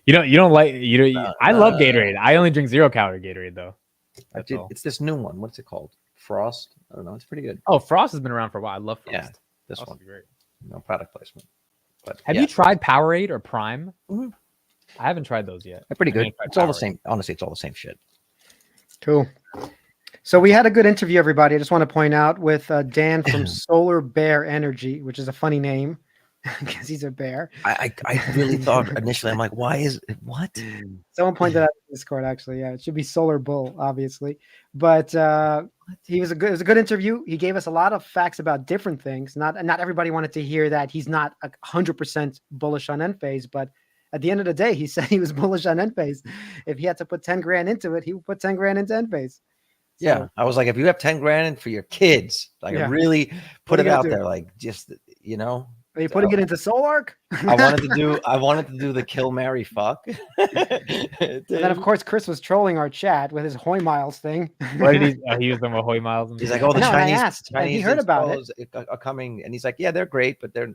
You don't like I love no. Gatorade. I only drink 0-calorie Gatorade though. It's this new one. What's it called? Frost. I don't know. It's pretty good. Oh, Frost has been around for a while. I love Frost. Yeah, this Frost one. is great. No product placement. But Have you tried Powerade or Prime? Mhm. I haven't tried those yet. They're pretty good. It's all the Powerade. same. Honestly, it's all the same shit. Cool. So we had a good interview, everybody. I just want to point out with Dan from Solar Bear Energy, which is a funny name because he's a bear. I really thought initially, I'm like, why is it what? Someone pointed out in Discord, actually. Yeah, it should be Solar Bull, obviously. But it was a good interview. He gave us a lot of facts about different things. Not everybody wanted to hear that he's not 100% bullish on Enphase, but at the end of the day, he said he was bullish on Enphase. If he had to put 10 grand into it, he would put 10 grand into Enphase. So, Yeah, I was like, if you have 10 grand for your kids, like really put it out there, like just Are you putting it into Solark? I wanted to do the kill, marry, fuck. And then of course Chris was trolling our chat with his Hoy Miles thing. What did he was talking about Hoy Miles. He's like, oh, the Chinese and he heard about it are coming, and he's like, yeah, they're great, but they're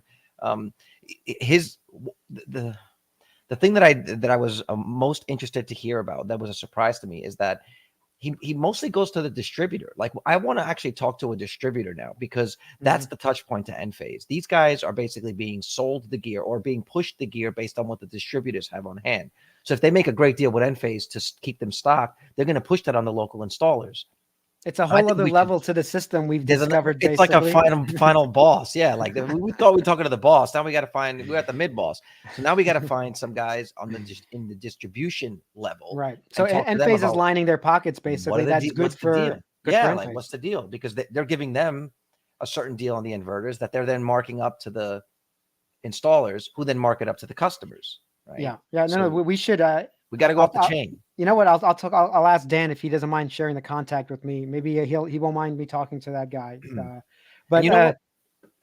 the thing that I was most interested to hear about, that was a surprise to me, is that he mostly goes to the distributor. Like, I want to actually talk to a distributor now, because that's the touch point to Enphase. These guys are basically being sold the gear or being pushed the gear based on what the distributors have on hand. So if they make a great deal with Enphase to keep them stocked, they're going to push that on the local installers. It's a whole other level to the system we've discovered. It's like a final boss. Yeah, like we thought we were talking to the boss. Now we got to find, we're at the mid boss. So now we got to find some guys in the distribution level. Right. So Enphase is lining their pockets basically. That's good for like what's the deal? Because they're giving them a certain deal on the inverters that they're then marking up to the installers, who then mark it up to the customers. Right. Yeah. Yeah. No, we should. We got to go off the chain. You know what? I'll ask Dan if he doesn't mind sharing the contact with me. Maybe he won't mind me talking to that guy. But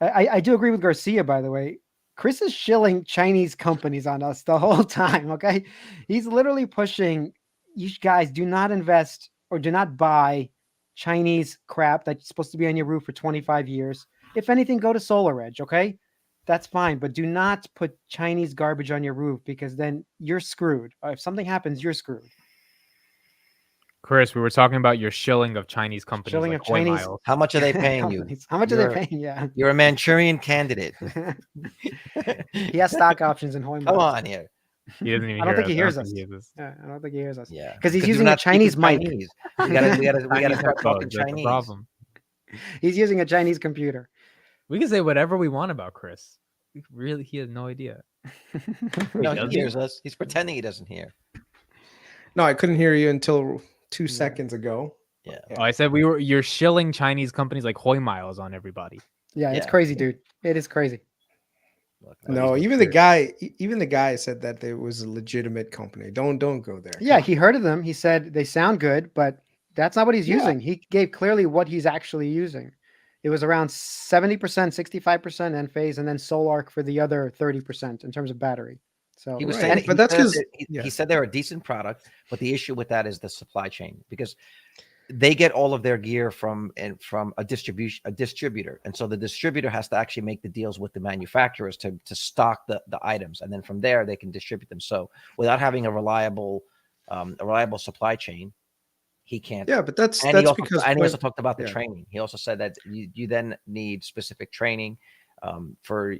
I do agree with Garcia, by the way. KRIS is shilling Chinese companies on us the whole time. Okay, he's literally pushing. You guys do not invest or do not buy Chinese crap that's supposed to be on your roof for 25 years. If anything, go to SolarEdge. Okay. That's fine, but do not put Chinese garbage on your roof, because then you're screwed. If something happens, you're screwed. Chris, we were talking about your shilling of Chinese companies. Shilling of Chinese. How much are they paying you? How much are they paying? Yeah. You're a Manchurian candidate. He has stock options in Hoy Miles. Come on here. He doesn't even I don't think he hears us. Yeah, I don't think he hears us. Yeah. Because he's using a Chinese mic. We gotta start talking Chinese. Problem. He's using a Chinese computer. We can say whatever we want about KRIS. He has no idea. No, he hears us. He's pretending he doesn't hear. No, I couldn't hear you until 2 seconds ago. Yeah. Oh, I said you're shilling Chinese companies like Hoy Miles on everybody. Yeah, it's crazy, dude. It is crazy. Look, no, even the guy said that it was a legitimate company. Don't go there. Yeah, he heard of them. He said they sound good, but that's not what he's using. He gave clearly what he's actually using. It was around 70%, 65% Enphase, and then Solark for the other 30% in terms of battery. So he was saying, but that's because he said they're a decent product, but the issue with that is the supply chain, because they get all of their gear from a distributor, and so the distributor has to actually make the deals with the manufacturers to stock the items, and then from there they can distribute them. So without having a reliable supply chain, he can't. Yeah, but that's he also talked about the training. He also said that you then need specific training for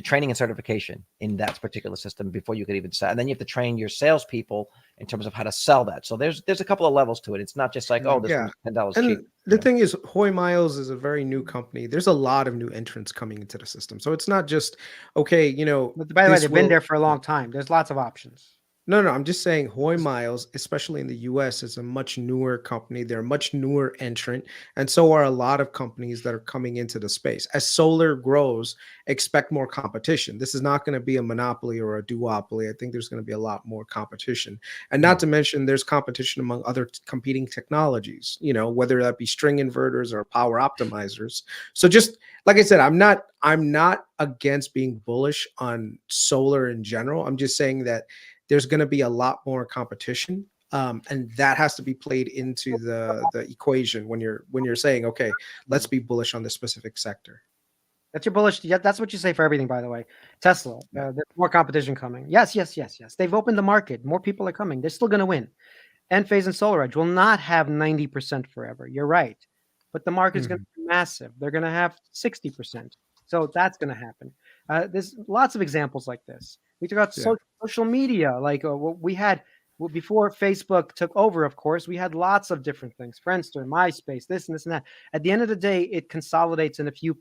training and certification in that particular system before you could even sell. And then you have to train your salespeople in terms of how to sell that. So there's a couple of levels to it. It's not just like, oh, this is $10 cheap. The thing is, Hoy Miles is a very new company. There's a lot of new entrants coming into the system. So it's not just, okay, But by the way, they've been there for a long time. There's lots of options. No, I'm just saying Hoy Miles, especially in the US, is a much newer company. They're a much newer entrant. And so are a lot of companies that are coming into the space. As solar grows, expect more competition. This is not going to be a monopoly or a duopoly. I think there's going to be a lot more competition. And not to mention there's competition among other competing technologies, whether that be string inverters or power optimizers. So just like I said, I'm not against being bullish on solar in general. I'm just saying that there's going to be a lot more competition, and that has to be played into the equation when you're saying, okay, let's be bullish on this specific sector. That's your bullish. Yeah, that's what you say for everything, by the way. Tesla, there's more competition coming. Yes. They've opened the market. More people are coming. They're still going to win. Enphase and SolarEdge will not have 90% forever. You're right. But the market is going to be massive. They're going to have 60%. So that's going to happen. There's lots of examples like this. We talk about social media. Like we had before Facebook took over, of course, we had lots of different things. Friendster, MySpace, this and this and that. At the end of the day, it consolidates in a few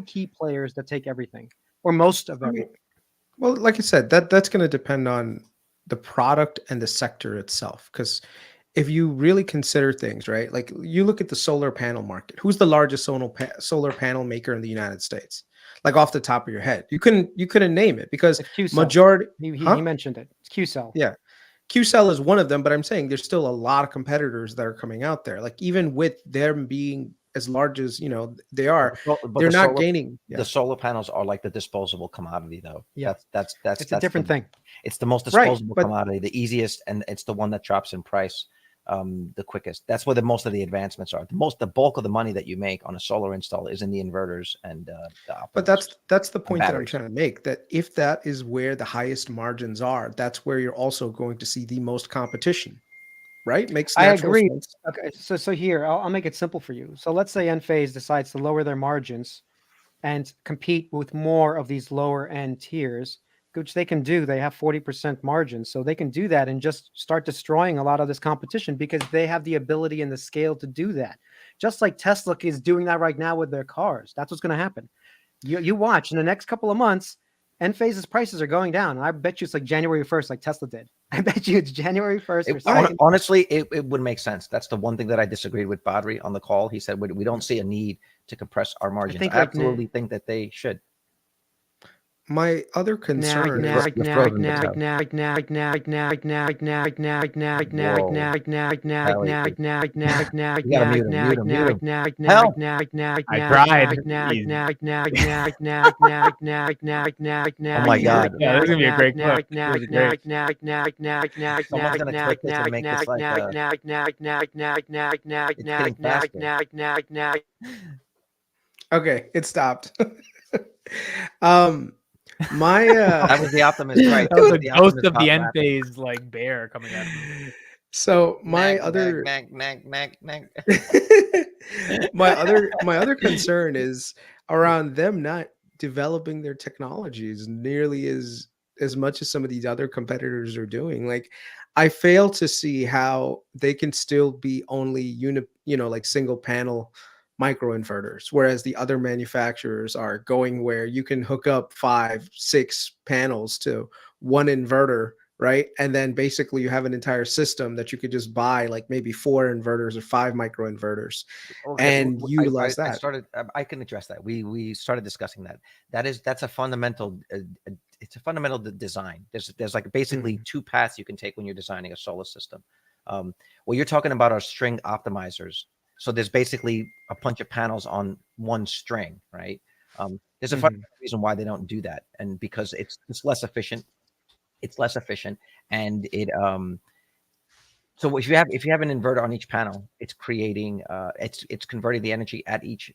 key players that take everything or most of everything. Well, like I said, that's going to depend on the product and the sector itself. Because if you really consider things, right, like you look at the solar panel market, who's the largest solar panel maker in the United States? Like off the top of your head, you couldn't name it because majority. He mentioned it. It's QCell. Yeah, QCell is one of them, but I'm saying there's still a lot of competitors that are coming out there. Like even with them being as large as they are, but they're not gaining. The solar panels are like the disposable commodity, though. Yeah, that's a different thing. It's the most disposable commodity, the easiest, and it's the one that drops in price the quickest. That's where most of the advancements are. The bulk of the money that you make on a solar install is in the inverters and but that's the point that I'm trying to make, that if that is where the highest margins are, that's where you're also going to see the most competition, right? Makes natural sense. Okay, so here I'll make it simple for you. So let's say Enphase decides to lower their margins and compete with more of these lower end tiers, which they can do. They have 40% margins, so they can do that and just start destroying a lot of this competition because they have the ability and the scale to do that. Just like Tesla is doing that right now with their cars. That's what's going to happen. You watch in the next couple of months, Enphase's prices are going down. And I bet you it's like January 1st, like Tesla did. I bet you it's January 1st. Honestly, it would make sense. That's the one thing that I disagreed with Badri on the call. He said we don't see a need to compress our margins. I absolutely think that they should. My other concern is you Oh my God. Yeah, this is gonna be a great clip. Someone's gonna click this and make this like okay, it stopped. That was the optimist, right? That was the ghost of the Enphase like bear coming out of me. So my other concern is around them not developing their technologies nearly as much as some of these other competitors are doing. Like I fail to see how they can still be only like single panel microinverters, whereas the other manufacturers are going where you can hook up 5-6 panels to one inverter, right? And then basically you have an entire system that you could just buy like maybe 4 inverters or 5 microinverters and utilize that. I can address that. We started discussing that. That's a fundamental it's a fundamental design. There's like basically 2 paths you can take when you're designing a solar system. What you're talking about are string optimizers. So there's basically a bunch of panels on one string, right? There's a fundamental reason why they don't do that, and because it's less efficient. It's less efficient, and it so if you have an inverter on each panel, it's creating it's converting the energy at each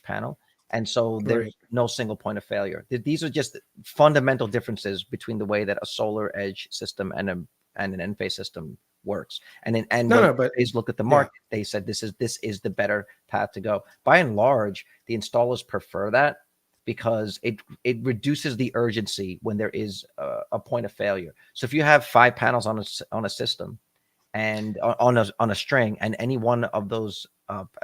panel, and so there's no single point of failure. These are just fundamental differences between the way that a solar edge system and an Enphase system works. But they look at the market, they said this is the better path to go. By and large, the installers prefer that because it reduces the urgency when there is a point of failure. So if you have 5 panels on a system and on a string, and any one of those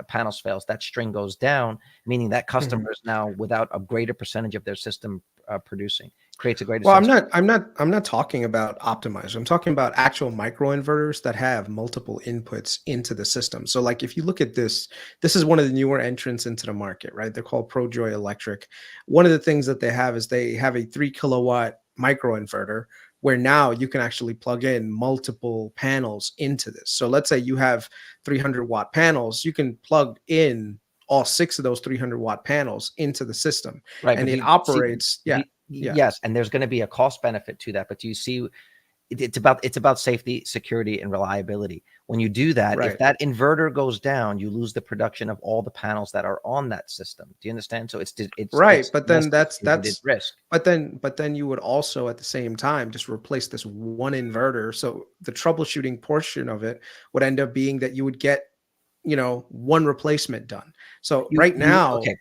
panels fails, that string goes down, meaning that customer is now without a greater percentage of their system producing. Creates a greater. Well, I'm not talking about optimizers. I'm talking about actual microinverters that have multiple inputs into the system. So like if you look at this is one of the newer entrants into the market, right? They're called ProJoy Electric. One of the things that they have is they have a 3 kilowatt microinverter where now you can actually plug in multiple panels into this. So let's say you have 300 watt panels, you can plug in all 6 of those 300 watt panels into the system, right? And it operates. Yes, and there's going to be a cost benefit to that. But do you see, it's about safety, security, and reliability. When you do that, if Right. that inverter goes down, you lose the production of all the panels that are on that system. Do you understand? So it's Right, but then less that's distributed risk. but then you would also at the same time just replace this one inverter. So the troubleshooting portion of it would end up being that you would get, one replacement done. So right now, Okay,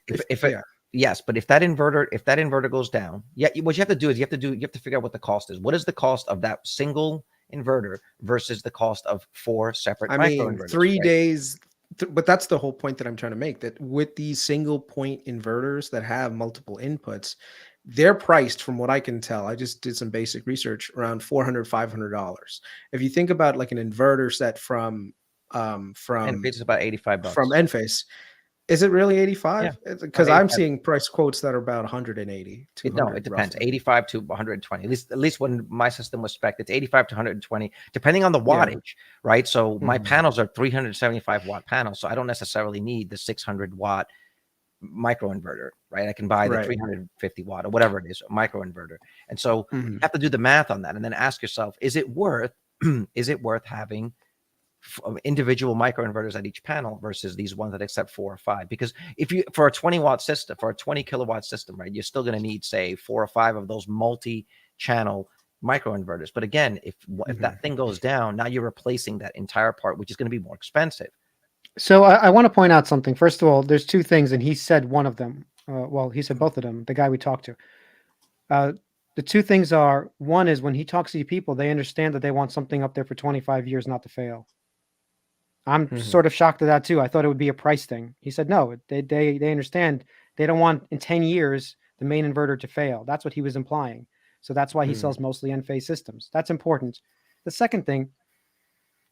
yes, but if that inverter goes down, what you have to do is you have to figure out what the cost is. What is the cost of that single inverter versus the cost of 4 separate I micro mean, inverters? 3 days, but that's the whole point that I'm trying to make, that with these single point inverters that have multiple inputs, they're priced, from what I can tell, I just did some basic research, around $400, $500. If you think about like an inverter set from And it's about $85. Enphase, is it really Yeah, 85? about Because I'm 85. seeing price quotes that are about 180, No, 200 it depends. roughly. 85 to 120. At least when my system was spec'd, it's 85 to 120, depending on the Yeah. wattage, right? So my Mhm. panels are 375 watt panels, so I don't necessarily need the 600 watt micro inverter, right? I can buy the Right. 350 watt or whatever it is, a micro inverter. And so you Mhm. have to do the math on that, and then ask yourself, is it worth having individual microinverters at each panel versus these ones that accept 4 or 5? Because if you, for a 20-watt system, for a 20 kilowatt system, right, you're still going to need, say, 4 or 5 of those multi-channel microinverters. But again, if that thing goes down, now you're replacing that entire part, which is going to be more expensive. So I want to point out something. First of all, there's 2 things, and he said one of them. Well, he said both of them. The guy we talked to. The 2 things are: one is when he talks to you people, they understand that they want something up there for 25 years not to fail. I'm Mhm. sort of shocked at that too. I thought it would be a price thing. He said no. They understand. They don't want in 10 years the main inverter to fail. That's what he was implying. So that's why he Mhm. sells mostly Enphase systems. That's important. The second thing,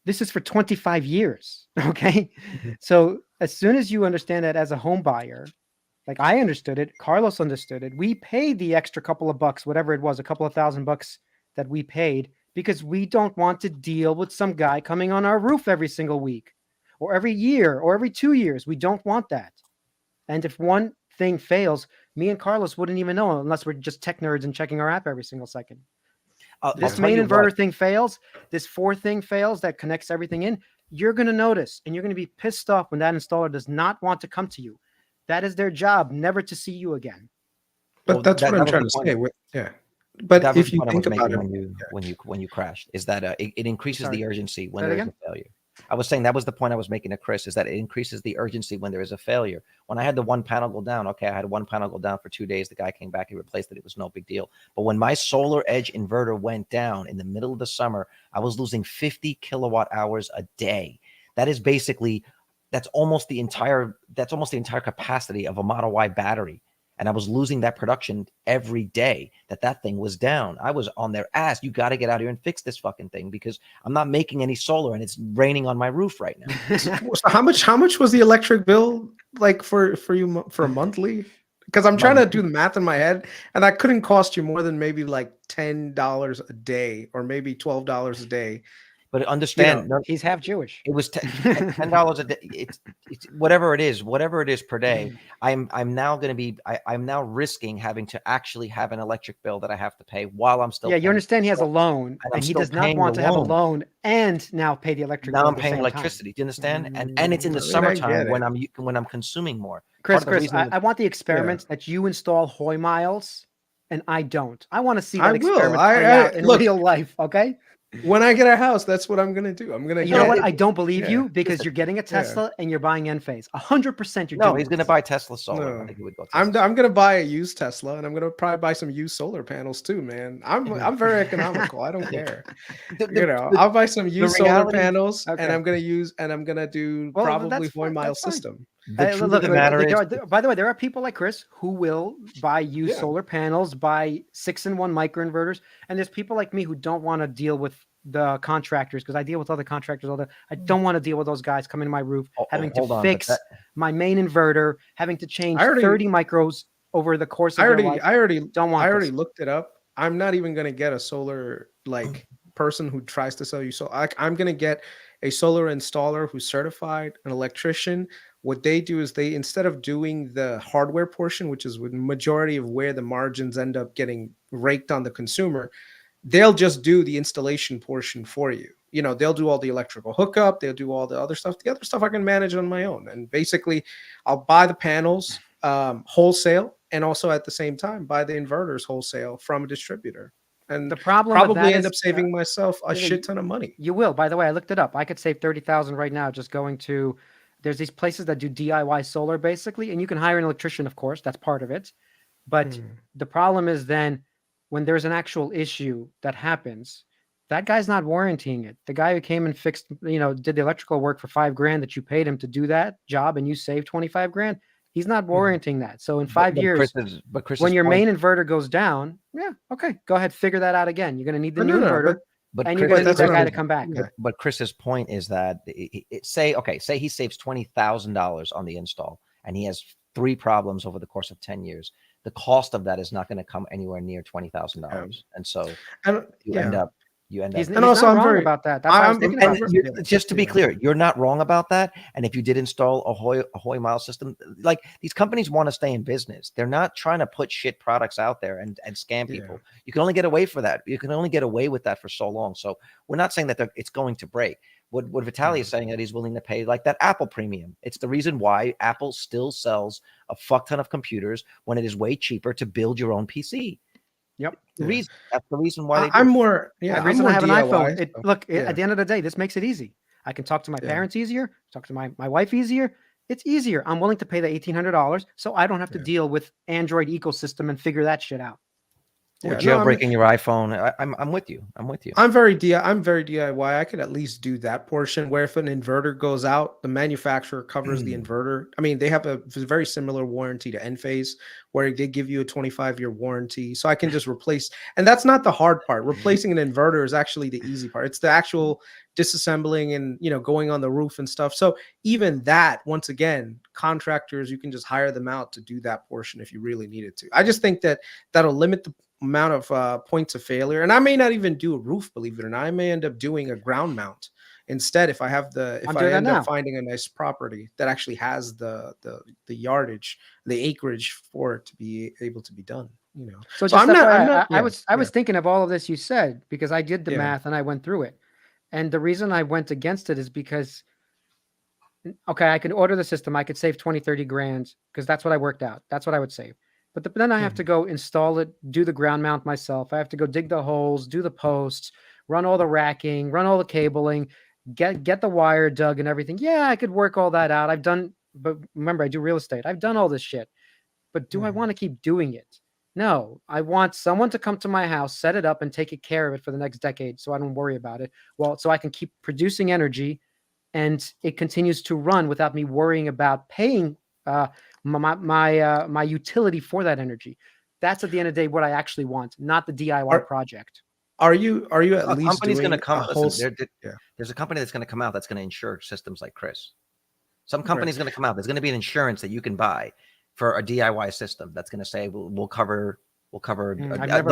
this is for 25 years. Okay. Mhm. So as soon as you understand that as a home buyer, like I understood it, Carlos understood it. We paid the extra couple of bucks, whatever it was, a couple of $1,000 that we paid, because we don't want to deal with some guy coming on our roof every single week or every year or every 2 years. We don't want that. And if one thing fails, me and Carlos wouldn't even know unless we're just tech nerds and checking our app every single second. I'll This tell main you inverter what, thing fails, this 4 thing fails that connects everything in, you're going to notice, and you're going to be pissed off when that installer does not want to come to you. That is their job, never to see you again. But that's what I'm trying to say. But that was if the you point I think was about making it, when you crashed, is that it increases Sorry. the urgency when Say that there is again? a failure. I was saying that was the point I was making to Chris, is that it increases the urgency when there is a failure. When I had the one panel go down, okay, I had one panel go down for 2 days. The guy came back, he replaced it. It was no big deal. But when my solar edge inverter went down in the middle of the summer, I was losing 50 kilowatt hours a day. That is basically, that's almost the entire capacity of a Model Y battery. And I was losing that production every day that thing was down. I was on their ass. You got to get out here and fix this fucking thing, because I'm not making any solar and it's raining on my roof right now. So how much was the electric bill like for you for a monthly? Because I'm trying to do the math in my head, and that couldn't cost you more than maybe like $10 a day, or maybe $12 a day. But understand, He's half Jewish. it was $10 a day. It's whatever it is per day. I'm now risking having to actually have an electric bill that I have to pay while I'm still. Yeah, you understand he has a loan, I'm and he still does not paying want the to have a loan. loan and now pay the electric Now bill I'm at the paying same time. electricity. Do you understand? And it's in the I summertime get it. when I'm consuming more. Chris, Part of the reason I want the experiment that you install Hoy miles and I don't. I want to see I that will. experiment play out in Look, real life. Okay. when I get a house, that's what I'm gonna do. I'm gonna. You know get, what? I don't believe yeah. you, because you're getting a Tesla and you're buying Enphase. 100% you're No, doing he's going to this. buy Tesla solar. No. I think he would go Tesla. I'm gonna buy a used Tesla, and I'm gonna probably buy some used solar panels too, man. I'm very economical. I don't care. I'll buy some used solar panels, and I'm gonna do probably 4 mile system. The truth of the matter is, by the way, there are people like Chris who will buy used solar panels, buy 6-in-1 microinverters, and there's people like me who don't want to deal with the contractors, because I deal with other contractors all the. I don't want to deal with those guys coming to my roof, having to fix my main inverter, having to change 30 micros over the course of their life. I already looked it up. I'm not even gonna get a solar person who tries to sell you. So I'm gonna get a solar installer who's certified, an electrician. What they do is they, instead of doing the hardware portion, which is the majority of where the margins end up getting raked on the consumer, they'll just do the installation portion for you. You know, they'll do all the electrical hookup, they'll do all the other stuff. The other stuff I can manage on my own. And basically, I'll buy the panels wholesale, and also at the same time buy the inverters wholesale from a distributor. And The problem with probably that end is, up saving myself a yeah, shit ton of money. you will. By the way, I looked it up. I could save 30,000 right now just going to. There's these places that do DIY solar basically, and you can hire an electrician, of course. That's part of it. But the problem is then when there's an actual issue that happens, that guy's not warrantying it. The guy who came and fixed, did the electrical work for $5,000 that you paid him to do that job, and you saved 25 grand. He's not warranting that. So in 5 years, when your main inverter goes down, yeah, okay, go ahead, figure that out again. You're going to need the new inverter, and you're going to need that guy to come back. But Chris's point is that say he saves $20,000 on the install, and he has 3 problems over the course of 10 years. The cost of that is not going to come anywhere near $20,000, and so you end up. He's also, I'm wrong about that. That's why I was thinking about just to be clear, you're not wrong about that. And if you did install a Hoy Mile system, like these companies want to stay in business. They're not trying to put shit products out there and scam people. You can only get away for that. You can only get away with that for so long. So we're not saying that it's going to break. What VITALY is saying, that he's willing to pay like that Apple premium. It's the reason why Apple still sells a fuck ton of computers when it is way cheaper to build your own PC. Yep. That's the reason why I'm more. The reason I have an iPhone. At the end of the day, this makes it easy. I can talk to my parents easier, talk to my wife easier. It's easier. I'm willing to pay the $1,800 so I don't have to deal with Android ecosystem and figure that shit out. Or jailbreaking your iPhone. I'm with you. I'm very DIY. I could at least do that portion where if an inverter goes out, the manufacturer covers the inverter. I mean, they have a very similar warranty to Enphase, where they give you a 25-year warranty. So I can just replace, and that's not the hard part. Replacing an inverter is actually the easy part. It's the actual disassembling and going on the roof and stuff. So even that, once again, contractors, you can just hire them out to do that portion if you really needed to. I just think that that'll limit the amount of points of failure. And I may not even do a roof, believe it or not. I may end up doing a ground mount instead if I end up finding a nice property that actually has the yardage, the acreage for it to be able to be done. So I was thinking of all of this you said, because I did the math and I went through it. And the reason I went against it is because, okay, I can order the system. I could save 20, 30 grand because that's what I worked out. That's what I would save. But then I have to go install it, do the ground mount myself. I have to go dig the holes, do the posts, run all the racking, run all the cabling, get the wire dug and everything. Yeah, I could work all that out. But remember, I do real estate. I've done all this shit. But do I want to keep doing it? No, I want someone to come to my house, set it up, and take care of it for the next decade so I don't worry about it. Well, so I can keep producing energy and it continues to run without me worrying about paying my utility for that energy. That's at the end of the day what I actually want, not the DIY project. Are you at least doing going to come? There's a company that's going to come out that's going to insure systems like KRIS. Some company's going to come out. There's going to be an insurance that you can buy for a DIY system that's going to say we'll cover. I've never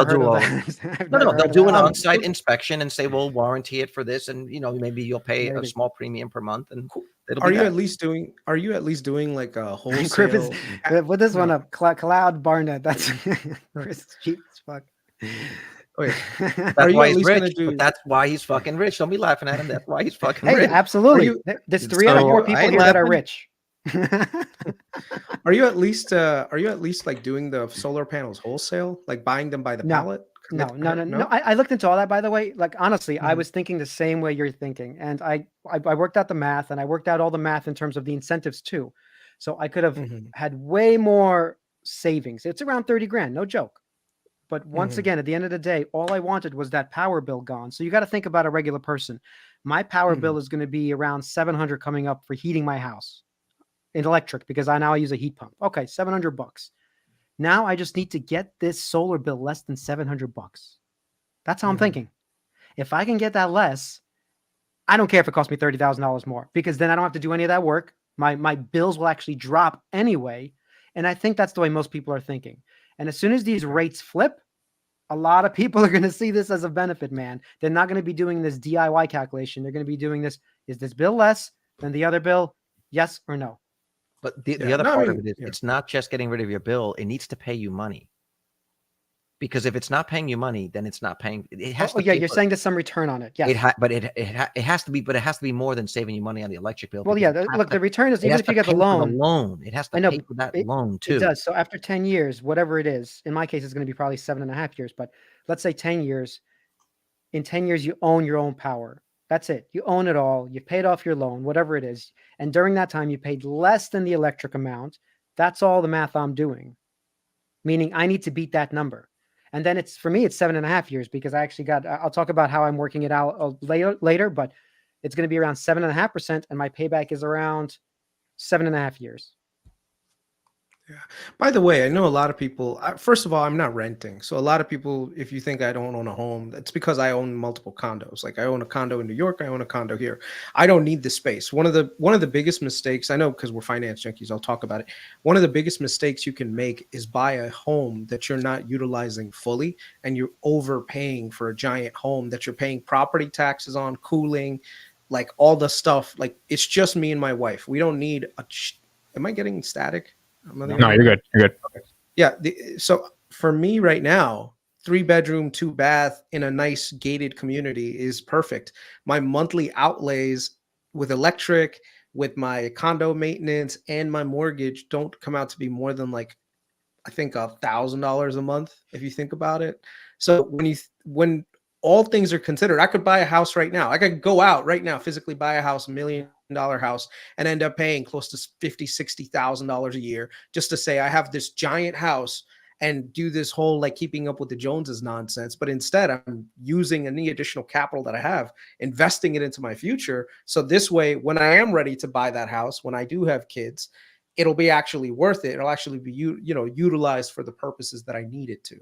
heard of that. They'll do an on-site inspection and say we'll warranty it for this, and maybe you'll pay a small premium per month. And are you at least doing like a wholesale? With this one up, Cloud Barnett. That's Chris cheap as fuck. Wait, that's why he's rich. That's why he's fucking rich. Don't be laughing at him. That's why he's fucking rich. Absolutely. There's 3 or 4 people here that are rich. Are you at least like doing the solar panels wholesale, like buying them by the pallet? No. I looked into all that, by the way. Like, honestly, I was thinking the same way you're thinking. And I worked out the math, and I worked out all the math in terms of the incentives too. So I could have had way more savings. It's around 30 grand, no joke. But once again, at the end of the day, all I wanted was that power bill gone. So you got to think about a regular person. My power bill is going to be around 700 coming up for heating my house in electric, because I use a heat pump. Okay, $700. Now I just need to get this solar bill less than $700. That's how I'm thinking. If I can get that less, I don't care if it costs me $30,000 more, because then I don't have to do any of that work. My bills will actually drop anyway. And I think that's the way most people are thinking. And as soon as these rates flip, a lot of people are going to see this as a benefit, man. They're not going to be doing this DIY calculation. They're going to be doing this. Is this bill less than the other bill? Yes or no? But the other part of it is it's not just getting rid of your bill. It needs to pay you money. because if it's not paying you money, then it's not paying. It has Oh to yeah, pay you're for, saying there's some return on it. Yes. it has to be, but it has to be more than saving you money on the electric bill. Well, because yeah. it has Look, to, the return is it even has if you to get the pay for the loan. loan. It has to I know pay for that it, loan it too. does. So after 10 years, whatever it is, in my case, it's going to be probably 7.5 years. But let's say 10 years. In 10 years, you own your own power. That's it. You own it all. You paid off your loan, whatever it is. And during that time, you paid less than the electric amount. That's all the math I'm doing. Meaning I need to beat that number. And then it's, for me, it's 7.5 years because I actually got, I'll talk about how I'm working it out later, but it's going to be around 7.5%. And my payback is around 7.5 years. Yeah. By the way, I know a lot of people. First of all, I'm not renting, so a lot of people, if you think I don't own a home, it's because I own multiple condos. Like I own a condo in New York, I own a condo here. I don't need the space. One of the biggest mistakes, I know because we're finance junkies, I'll talk about it. One of the biggest mistakes you can make is buy a home that you're not utilizing fully, and you're overpaying for a giant home that you're paying property taxes on, cooling, like all the stuff. Like it's just me and my wife. We don't need a. Am I getting static? No, you're good. You're good. Okay. Yeah. So for me right now, 3-bedroom, 2-bath in a nice gated community is perfect. My monthly outlays with electric, with my condo maintenance and my mortgage don't come out to be more than like, I think $1,000 a month, if you think about it. So when all things are considered, I could buy a house right now. I could go out right now, physically buy a house, $1 million house, and end up paying close to $50,000-$60,000 a year just to say I have this giant house and do this whole like keeping up with the Joneses nonsense. But instead, I'm using any additional capital that I have, investing it into my future. So this way, when I am ready to buy that house, when I do have kids, it'll be actually worth it. It'll actually be utilized for the purposes that I need it to.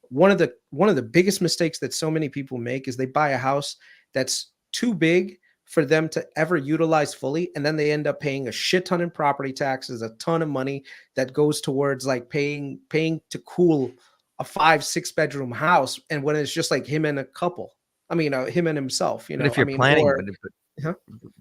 One of the biggest mistakes that so many people make is they buy a house that's too big for them to ever utilize fully, and then they end up paying a shit ton in property taxes, a ton of money that goes towards like paying to cool a 5-6 bedroom house, and when it's just like him and a couple. I mean, him and himself. But if you're planning, Huh?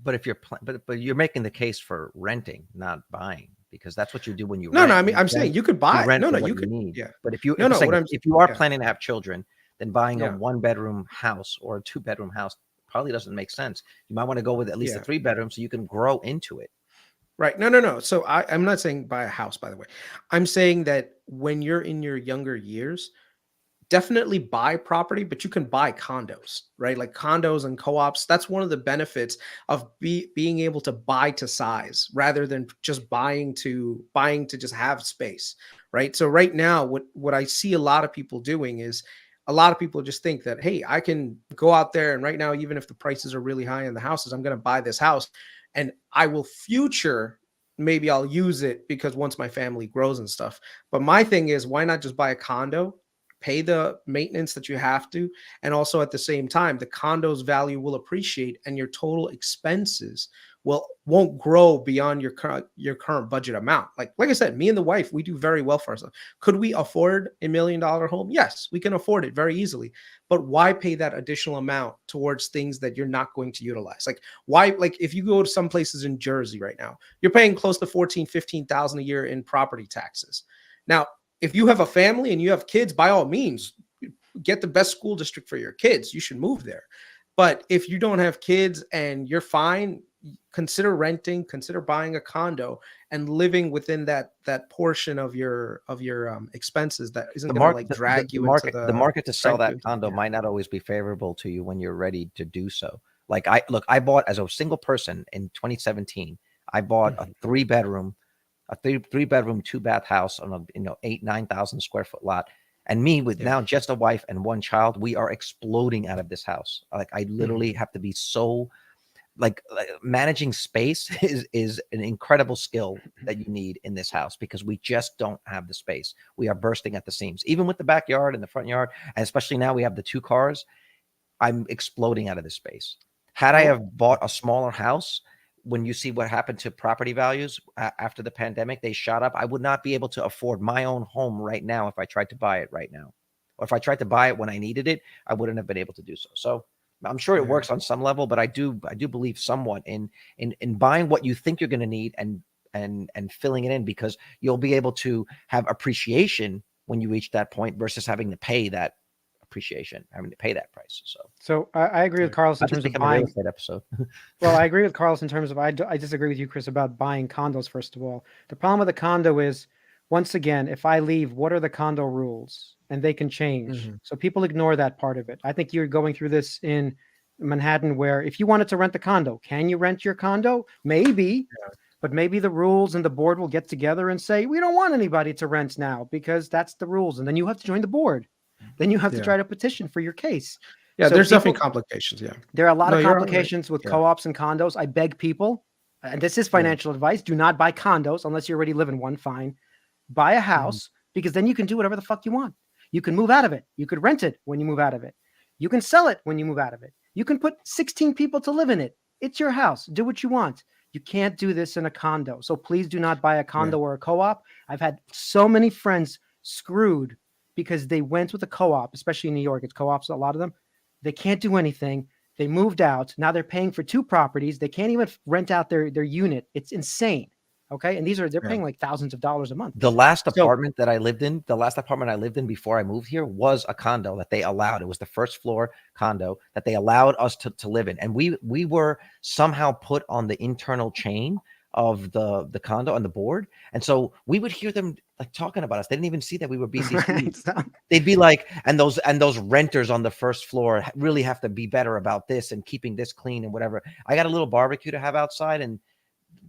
but if you're but you're making the case for renting, not buying, because that's what you do when you no rent. I mean, I'm saying you could buy. Rent No, what you could. need. Yeah. But if you No, if you are yeah. planning to have children, then buying a Yeah. 1-bedroom house or a 2-bedroom house probably doesn't make sense. You might want to go with at least Yeah. a 3-bedroom so you can grow into it. Right. No. So I'm not saying buy a house, by the way. I'm saying that when you're in your younger years, definitely buy property, but you can buy condos, right? Like condos and co-ops. That's one of the benefits of being able to buy to size rather than just buying to just have space, right? So right now, what I see a lot of people doing is a lot of people just think that, hey, I can go out there and right now, even if the prices are really high in the houses, I'm going to buy this house and I will maybe I'll use it because once my family grows and stuff. But my thing is, why not just buy a condo, pay the maintenance that you have to, and also at the same time, the condo's value will appreciate and your total expenses won't grow beyond your current budget amount. Like I said, me and the wife, we do very well for ourselves. Could we afford $1 million home? Yes, we can afford it very easily. But why pay that additional amount towards things that you're not going to utilize? Like why, like if you go to some places in Jersey right now, you're paying close to 14, 15,000 a year in property taxes. Now, if you have a family and you have kids, by all means, get the best school district for your kids. You should move there. But if you don't have kids and you're fine, consider renting, consider buying a condo and living within that portion of your expenses that isn't going to like drag you into the market to sell that condo might not always be favorable to you when you're ready to do so. Like I bought as a single person in 2017. I bought a 3-bedroom, 2-bath house on a 8,000-9,000 square foot lot. And me with now just a wife and 1 child, we are exploding out of this house. Like I literally have to be so like managing space is an incredible skill that you need in this house because we just don't have the space. We are bursting at the seams, even with the backyard and the front yard. And especially now we have the 2 cars. I'm exploding out of this space. Had I have bought a smaller house, when you see what happened to property values after the pandemic, they shot up. I would not be able to afford my own home right now if I tried to buy it right now. Or if I tried to buy it when I needed it, I wouldn't have been able to do so. So I'm sure it works on some level, but I do believe somewhat in buying what you think you're going to need and filling it in, because you'll be able to have appreciation when you reach that point versus having to pay that appreciation, having to pay that price. So I agree with Carlos in terms of become a real buying. estate episode. Well, I agree with Carlos in terms of I disagree with you, Chris, about buying condos. First of all, the problem with a condo is, once again, if I leave, what are the condo rules? And they can change. So people ignore that part of it. I think you're going through this in Manhattan, where if you wanted to rent the condo, can you rent your condo? Maybe. But maybe the rules and the board will get together and say, we don't want anybody to rent now because that's the rules. And then you have to join the board. Then you have to try to petition for your case. Yeah, So there's people, definitely complications. Yeah. there are a lot No, of you're right. complications with Yeah. co-ops and condos. I beg people, and this is financial advice, do not buy condos unless you already live in one. Fine. Buy a house because then you can do whatever the fuck you want. You can move out of it. You could rent it when you move out of it. You can sell it when you move out of it. You can put 16 people to live in it. It's your house. Do what you want. You can't do this in a condo. So please do not buy a condo or a co-op. I've had so many friends screwed because they went with a co-op, especially in New York. It's co-ops, a lot of them. They can't do anything. They moved out. Now they're paying for 2 properties. They can't even rent out their unit. It's insane. Okay. And they're paying like thousands of dollars a month. The last apartment I lived in before I moved here was a condo that they allowed. It was the first floor condo that they allowed us to live in. And we were somehow put on the internal chain of the condo on the board. And so we would hear them like talking about us. They didn't even see that we were BCC. They'd be like, and those renters on the first floor really have to be better about this and keeping this clean and whatever. I got a little barbecue to have outside, and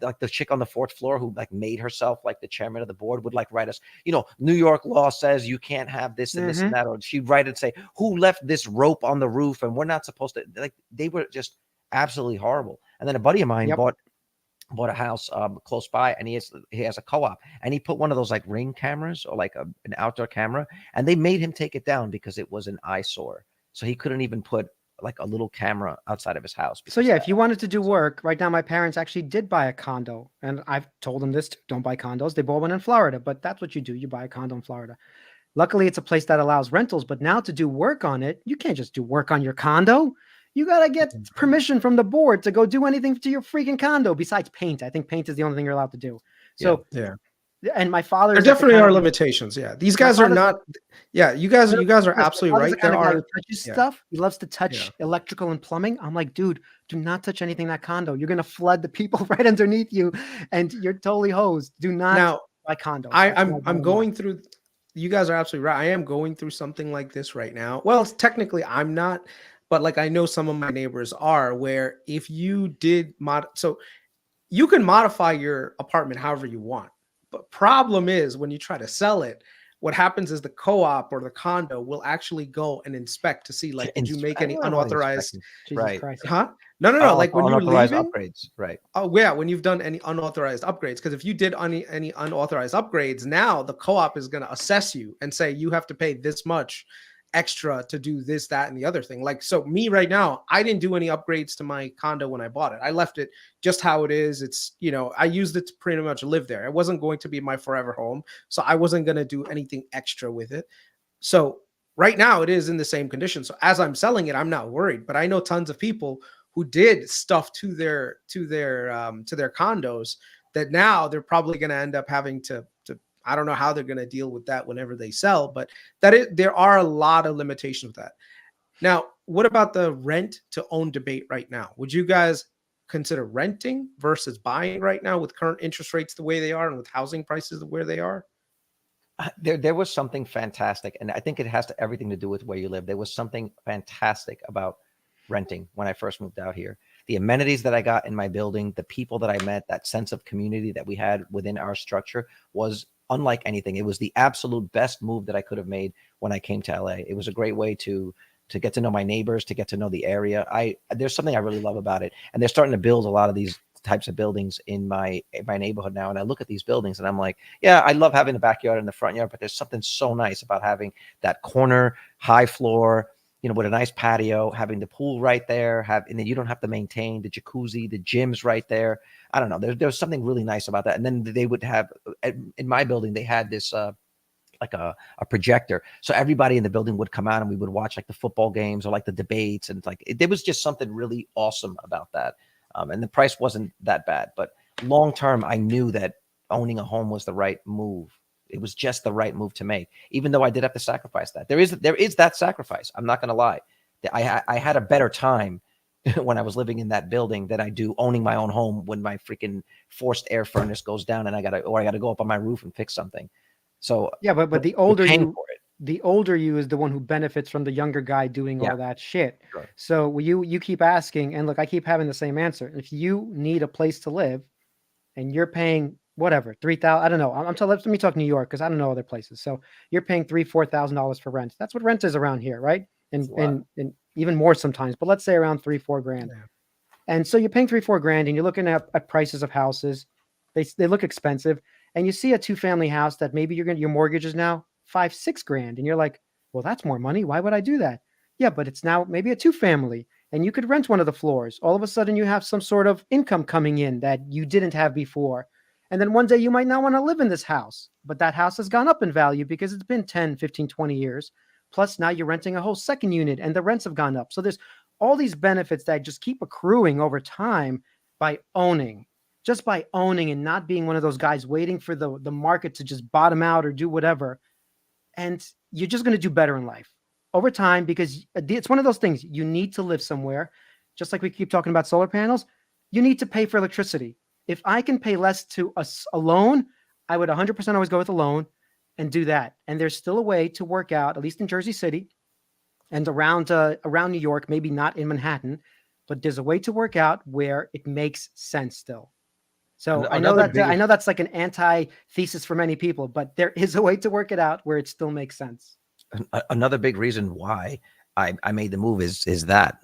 like the chick on the 4th floor who like made herself like the chairman of the board would like write us, New York law says you can't have this and this and that, or she'd write and say, who left this rope on the roof and we're not supposed to, like, they were just absolutely horrible. And then a buddy of mine bought a house close by, and he has a co-op, and he put one of those like Ring cameras or like an outdoor camera, and they made him take it down because it was an eyesore. So he couldn't even put like a little camera outside of his house. So yeah, if you wanted to do work right now, my parents actually did buy a condo, and I've told them this, don't buy condos. They bought one in Florida, but that's what you do. You buy a condo in Florida. Luckily, it's a place that allows rentals, but now to do work on it, you can't just do work on your condo. You got to get permission from the board to go do anything to your freaking condo besides paint. I think paint is the only thing you're allowed to do. So and my father, there definitely are limitations. Yeah, these guys are not. Yeah, you guys are absolutely right. There are stuff. He loves to touch electrical and plumbing. I'm like, dude, do not touch anything in that condo. You're gonna flood the people right underneath you, and you're totally hosed. Do not buy condos. I'm going through. You guys are absolutely right. I am going through something like this right now. Well, technically, I'm not, but like I know some of my neighbors are. Where if you did so you can modify your apartment however you want. But problem is when you try to sell it, what happens is the co-op or the condo will actually go and inspect to see, like, did you make any unauthorized, right? Huh? No. Like when you're leaving, upgrades, right? Oh yeah, when you've done any unauthorized upgrades, because if you did any unauthorized upgrades, now the co-op is going to assess you and say you have to pay this much extra to do this, that, and the other thing. Like, so me right now, I didn't do any upgrades to my condo when I bought it. I left it just how it is. It's, I used it to pretty much live there. It wasn't going to be my forever home. So I wasn't going to do anything extra with it. So right now it is in the same condition. So as I'm selling it, I'm not worried, but I know tons of people who did stuff to their condos that now they're probably going to end up having to I don't know how they're going to deal with that whenever they sell, but there are a lot of limitations with that. Now, what about the rent to own debate right now? Would you guys consider renting versus buying right now with current interest rates the way they are and with housing prices where they are? There was something fantastic, and I think it has everything to do with where you live. There was something fantastic about renting when I first moved out here. The amenities that I got in my building, the people that I met, that sense of community that we had within our structure was unlike anything. It was the absolute best move that I could have made when I came to LA. It was a great way to get to know my neighbors, to get to know the area. There's something I really love about it. And they're starting to build a lot of these types of buildings in my neighborhood now. And I look at these buildings and I'm like, yeah, I love having the backyard and the front yard, but there's something so nice about having that corner high floor, with a nice patio, having the pool right there, and then you don't have to maintain the jacuzzi, the gym's right there. I don't know. There's something really nice about that. And then they would have, in my building, they had this like a projector. So everybody in the building would come out and we would watch like the football games or like the debates. And there was just something really awesome about that. And the price wasn't that bad. But long term, I knew that owning a home was the right move It was just the right move to make, even though I did have to sacrifice that. There is that sacrifice. I'm not going to lie. I had a better time when I was living in that building than I do owning my own home when my freaking forced air furnace goes down and I gotta go up on my roof and fix something. So yeah, but we're the older paying you, for it. the older you is the one who benefits from the younger guy doing Yeah. all that shit. Sure. So you keep asking, and look, I keep having the same answer. If you need a place to live, and you're paying whatever 3,000, I don't know. Let me talk New York because I don't know other places. So you're paying $3,000-4,000 for rent. That's what rent is around here, right? And even more sometimes. But let's say around 3-4 grand. Yeah. And so you're paying 3-4 grand, and you're looking at prices of houses. They look expensive, and you see a 2-family house that maybe your mortgage is now 5-6 grand, and you're like, well, that's more money. Why would I do that? Yeah, but it's now maybe a 2-family, and you could rent one of the floors. All of a sudden, you have some sort of income coming in that you didn't have before. And then one day you might not want to live in this house, but that house has gone up in value because it's been 10, 15, 20 years. Plus now you're renting a whole second unit and the rents have gone up. So there's all these benefits that just keep accruing over time by owning. Just by owning and not being one of those guys waiting for the market to just bottom out or do whatever. And you're just going to do better in life over time, because it's one of those things. You need to live somewhere. Just like we keep talking about solar panels, you need to pay for electricity. If I can pay less to a loan, I would 100% always go with a loan and do that. And there's still a way to work out, at least in Jersey City and around New York, maybe not in Manhattan, but there's a way to work out where it makes sense still. So I know that's like an anti-thesis for many people, but there is a way to work it out where it still makes sense. Another big reason why I made the move is that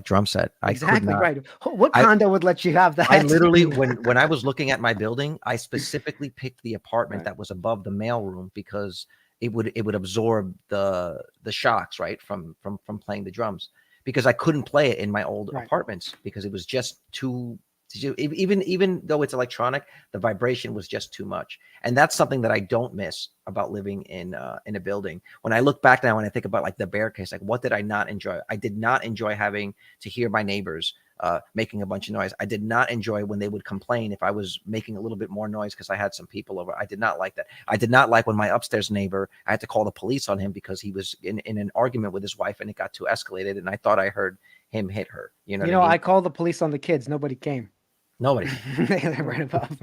drum set. Exactly right. What condo would let you have that? I literally, when I was looking at my building, I specifically picked the apartment that was above the mailroom because it would absorb the shocks, right, from playing the drums, because I couldn't play it in my old apartments because it was just too. Even though it's electronic, the vibration was just too much. And that's something that I don't miss about living in a building. When I look back now and I think about like the bear case, like what did I not enjoy? I did not enjoy having to hear my neighbors making a bunch of noise. I did not enjoy when they would complain if I was making a little bit more noise because I had some people over. I did not like that. I did not like when my upstairs neighbor, I had to call the police on him because he was in an argument with his wife and it got too escalated. And I thought I heard him hit her. You know what I mean? I called the police on the kids. Nobody came. Nobody. They're right above.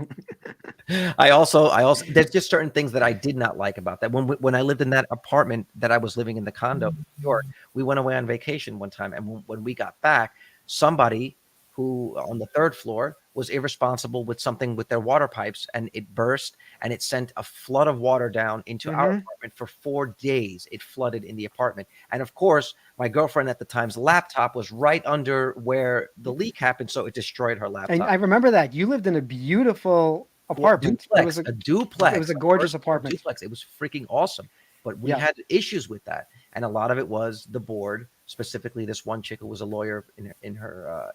I also there's just certain things that I did not like about that. When I lived in that apartment that I was living in, the condo in New York, we went away on vacation one time, and when we got back, somebody who on the third floor was irresponsible with something with their water pipes, and it burst and it sent a flood of water down into our apartment. For 4 days it flooded in the apartment, and of course my girlfriend at the time's laptop was right under where the leak happened, so it destroyed her laptop. And I remember that you lived in a beautiful apartment. It was a duplex. It was a gorgeous apartment. Duplex. It was freaking awesome. But we had issues with that, and a lot of it was the board. Specifically, this one chick who was a lawyer in her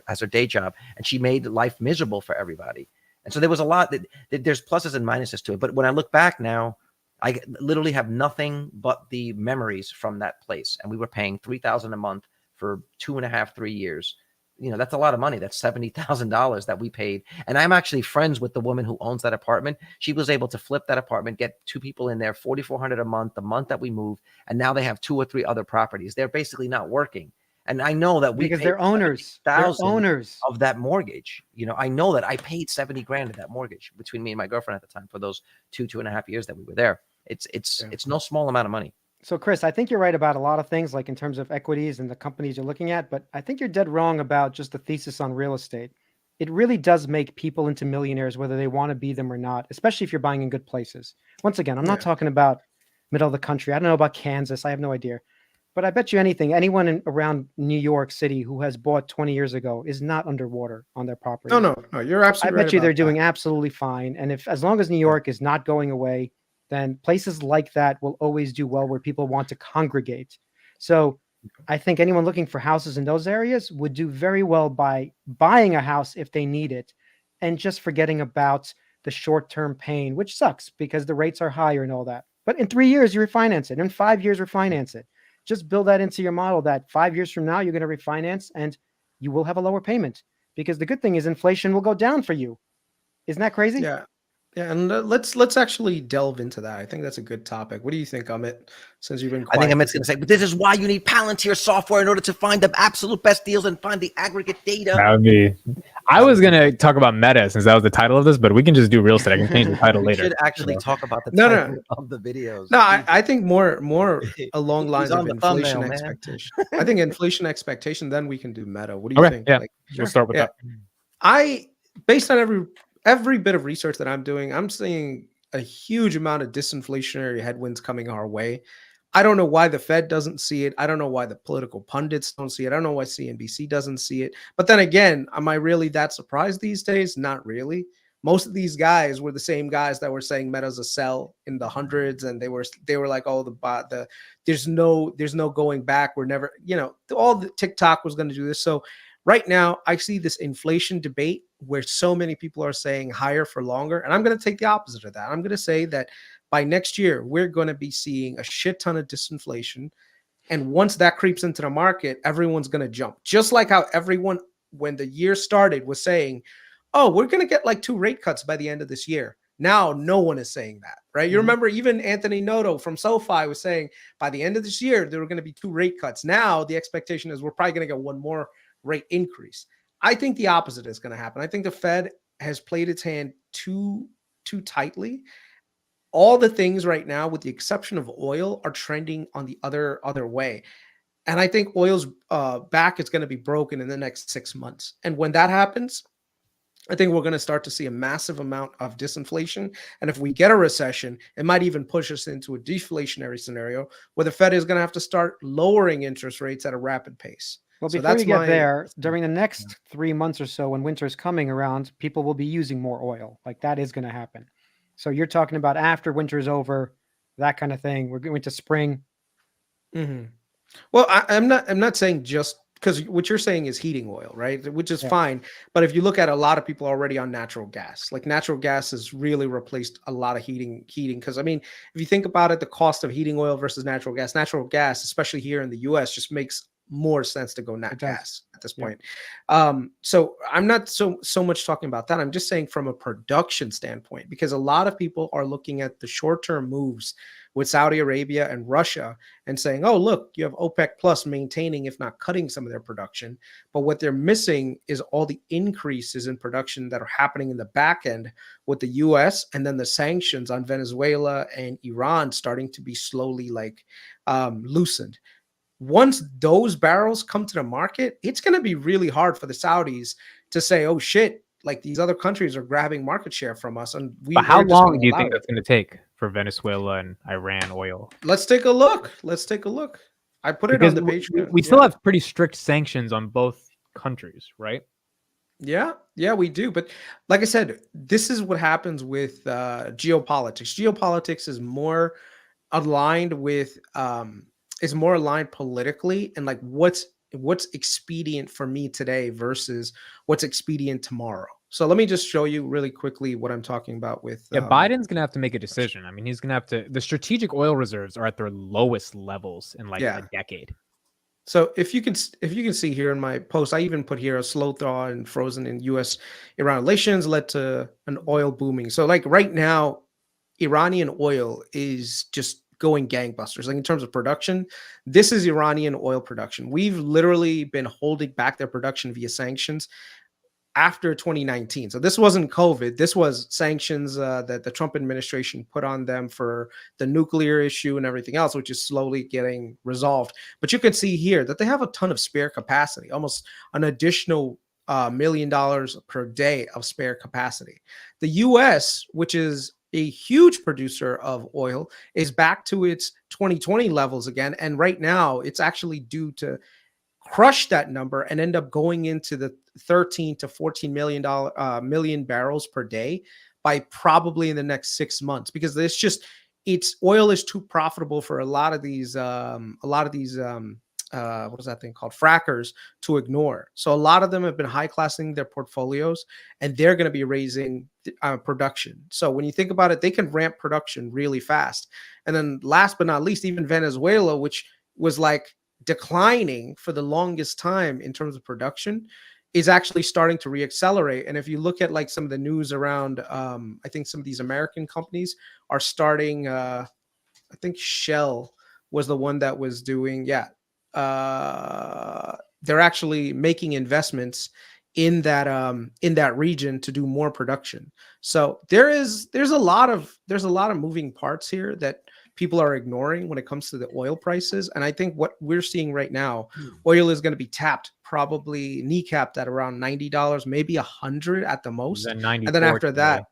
as her day job, and she made life miserable for everybody. And so there was a lot that there's pluses and minuses to it. But when I look back now, I literally have nothing but the memories from that place. And we were paying $3,000 a month for 2.5, 3 years. You know, that's a lot of money. That's $70,000 that we paid. And I'm actually friends with the woman who owns that apartment. She was able to flip that apartment, get 2 people in there, $4,400 a month, the month that we moved. And now they have 2 or 3 other properties. They're basically not working. And I know that because they're owners. They're owners of that mortgage. You know, I know that I paid 70 grand of that mortgage between me and my girlfriend at the time for those 2.5 years that we were there. It's no small amount of money. So Chris, I think you're right about a lot of things, like in terms of equities and the companies you're looking at, but I think you're dead wrong about just the thesis on real estate. It really does make people into millionaires, whether they want to be them or not, especially if you're buying in good places. Once again, I'm not talking about middle of the country. I don't know about Kansas. I have no idea. But I bet you anyone around New York City who has bought 20 years ago is not underwater on their property. No, you're absolutely right. I bet you they're doing absolutely fine. And as long as New York is not going away, then places like that will always do well where people want to congregate. So I think anyone looking for houses in those areas would do very well by buying a house if they need it and just forgetting about the short-term pain, which sucks because the rates are higher and all that. But in 3 years, you refinance it. In 5 years, refinance it. Just build that into your model that 5 years from now, you're going to refinance and you will have a lower payment, because the good thing is inflation will go down for you. Isn't that crazy? Yeah. Yeah, and let's actually delve into that. I think that's a good topic. What do you think, Amit? Since you've been I think quiet. Amit's going to say, but this is why you need Palantir software in order to find the absolute best deals and find the aggregate data. That would be. I was gonna talk about meta since that was the title of this, but we can just do real estate. I can change the title We later. should actually talk about the No, title of the videos. No, I think more along He's lines on of the inflation thumbnail, man. expectation. I think inflation expectation. Then we can do meta. What do you Okay, think? yeah, Like, we'll start with that. Based on every bit of research that I'm doing, I'm seeing a huge amount of disinflationary headwinds coming our way. I don't know why the Fed doesn't see it. I don't know why the political pundits don't see it. I don't know why CNBC doesn't see it. But then again, am I really that surprised these days? Not really. Most of these guys were the same guys that were saying Meta's a sell in the hundreds, and they were like, oh, there's no going back. We're never, all the TikTok was going to do this. So right now, I see this inflation debate where so many people are saying higher for longer, and I'm going to take the opposite of that. I'm going to say that by next year, we're going to be seeing a shit ton of disinflation. And once that creeps into the market, everyone's going to jump. Just like how everyone, when the year started, was saying, oh, we're going to get like 2 rate cuts by the end of this year. Now, no one is saying that, right? You remember even Anthony Noto from SoFi was saying by the end of this year, there were going to be 2 rate cuts. Now, the expectation is we're probably going to get one more rate increase. I think the opposite is going to happen. I think the Fed has played its hand too tightly. All the things right now, with the exception of oil, are trending on the other way. And I think oil's back is going to be broken in the next 6 months. And when that happens, I think we're going to start to see a massive amount of disinflation. And if we get a recession, it might even push us into a deflationary scenario where the Fed is going to have to start lowering interest rates at a rapid pace. Well, before you get there, during the next 3 months or so, when winter's coming around, people will be using more oil. Like that is going to happen. So you're talking about after winter's over, that kind of thing. We're going to spring. Mm-hmm. Well, I'm not saying just because what you're saying is heating oil, right? Which is fine. But if you look at a lot of people already on natural gas, like natural gas has really replaced a lot of heating. Because I mean, if you think about it, the cost of heating oil versus natural gas, especially here in the US, just makes more sense to go nat gas at this point. So I'm not so much talking about that. I'm just saying from a production standpoint, because a lot of people are looking at the short-term moves with Saudi Arabia and Russia and saying, oh, look, you have OPEC plus maintaining, if not cutting some of their production. But what they're missing is all the increases in production that are happening in the back end with the US, and then the sanctions on Venezuela and Iran starting to be slowly loosened. Once those barrels come to the market, it's going to be really hard for the Saudis to say, oh, shit, like these other countries are grabbing market share from us. And but how long do you think that's going to take for Venezuela and Iran oil? Let's take a look. I put it on the page. We still have pretty strict sanctions on both countries, right? Yeah, we do. But like I said, this is what happens with geopolitics. Geopolitics is more aligned with is more aligned politically and like what's expedient for me today versus what's expedient tomorrow. So let me just show you really quickly what I'm talking about with Biden's gonna have to make a decision. I mean, he's gonna have to. The strategic oil reserves are at their lowest levels in a decade. So if you can see here in my post, I even put here a slow thaw and frozen in US-Iran relations led to an oil booming. So like right now, Iranian oil is just going gangbusters. Like in terms of production, this is Iranian oil production. We've literally been holding back their production via sanctions after 2019. So this wasn't COVID. This was sanctions that the Trump administration put on them for the nuclear issue and everything else, which is slowly getting resolved. But you can see here that they have a ton of spare capacity, almost an additional $1 million per day of spare capacity. The US, which is a huge producer of oil, is back to its 2020 levels again. And right now it's actually due to crush that number and end up going into the 13 to 14 million barrels per day by probably in the next 6 months, because oil is too profitable for a lot of these what is that thing called, frackers, to ignore. So a lot of them have been high classing their portfolios, and they're going to be raising production. So when you think about it, they can ramp production really fast. And then last but not least, even Venezuela, which was like declining for the longest time in terms of production, is actually starting to reaccelerate. And if you look at like some of the news around, I think some of these American companies are starting. I think Shell was the one that was doing. Yeah, they're actually making investments in that region to do more production. So there's a lot of moving parts here that people are ignoring when it comes to the oil prices. And I think what we're seeing right now, oil is going to be tapped, probably kneecapped at around $90, maybe $100 at the most. And then after that,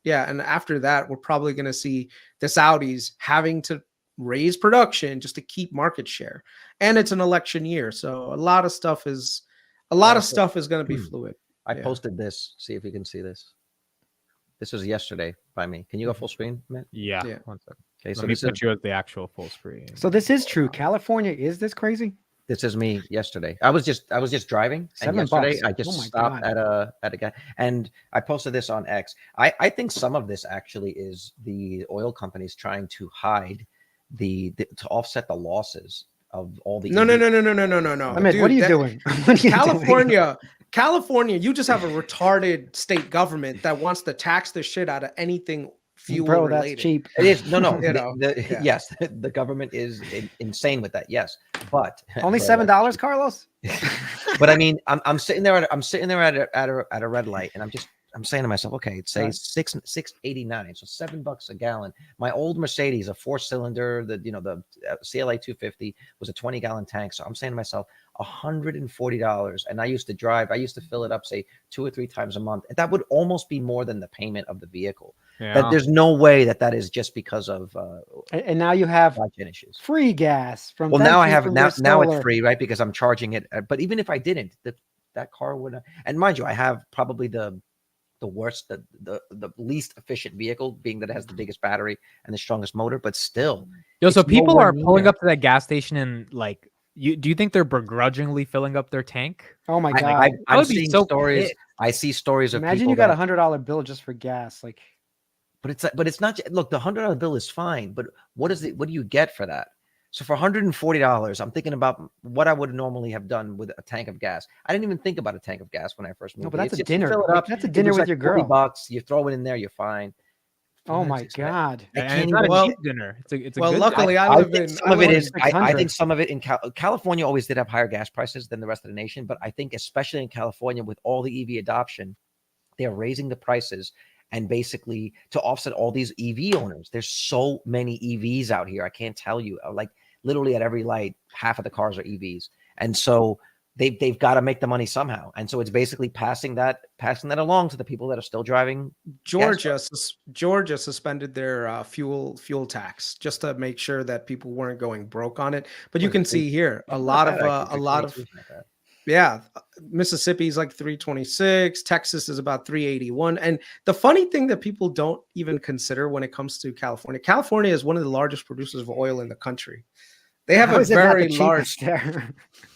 and after that, we're probably going to see the Saudis having to raise production just to keep market share. And it's an election year, so a lot of stuff is going to be fluid. I posted this. See if you can see this. This was yesterday by me. Can you go full screen, man? Yeah. 1 second. Okay, so let me put you at the actual full screen. So this is true. California is this crazy? This is me yesterday. I was just driving, and yesterday I just stopped at a guy, and I posted this on X. I think some of this actually is the oil companies trying to hide to offset the losses of all the. No. I mean, what are you doing? California, you just have a retarded state government that wants to tax the shit out of anything fuel related. That's cheap. It is no. Yes, the government is insane with that. Yes, but only $7, Carlos. But I mean, I'm sitting there at a red light, and I'm saying to myself, okay, it says $6.89, so $7 a gallon. My old Mercedes, a 4-cylinder, the CLA 250 was a 20-gallon tank. So I'm saying to myself, $140. And I used to fill it up, say 2 or 3 times a month. And that would almost be more than the payment of the vehicle. Yeah. There's no way that is just because of and now you have issues. Free gas from. Well, now I have now it's free, right? Because I'm charging it. But even if I didn't, that car would. And mind you, I have probably the worst, the least efficient vehicle, being that it has the biggest battery and the strongest motor, but still. So people are pulling up to that gas station and like, do you think they're begrudgingly filling up their tank? Oh my God. I'm seeing stories. I see stories of imagine people you got $100 bill just for gas. Like, but it's not, look, the $100 bill is fine, but what do you get for that? So for $140, I'm thinking about what I would normally have done with a tank of gas. I didn't even think about a tank of gas when I first moved. No, but that's a dinner. That's a dinner with your girl. $40, you throw it in there, you're fine. Oh my God! It's not a cheap dinner. It's a well, good luckily dinner. I live in. Some of it is. I think some of it in California always did have higher gas prices than the rest of the nation, but I think especially in California with all the EV adoption, they are raising the prices. And basically to offset all these EV owners, there's so many EVs out here. I can't tell you, like literally at every light, half of the cars are EVs. And so they've got to make the money somehow. And so it's basically passing that along to the people that are still driving. Georgia suspended their fuel tax just to make sure that people weren't going broke on it. But you can see here a lot of yeah, Mississippi is like 326. Texas is about 381. And the funny thing that people don't even consider when it comes to California is one of the largest producers of oil in the country. They have a very large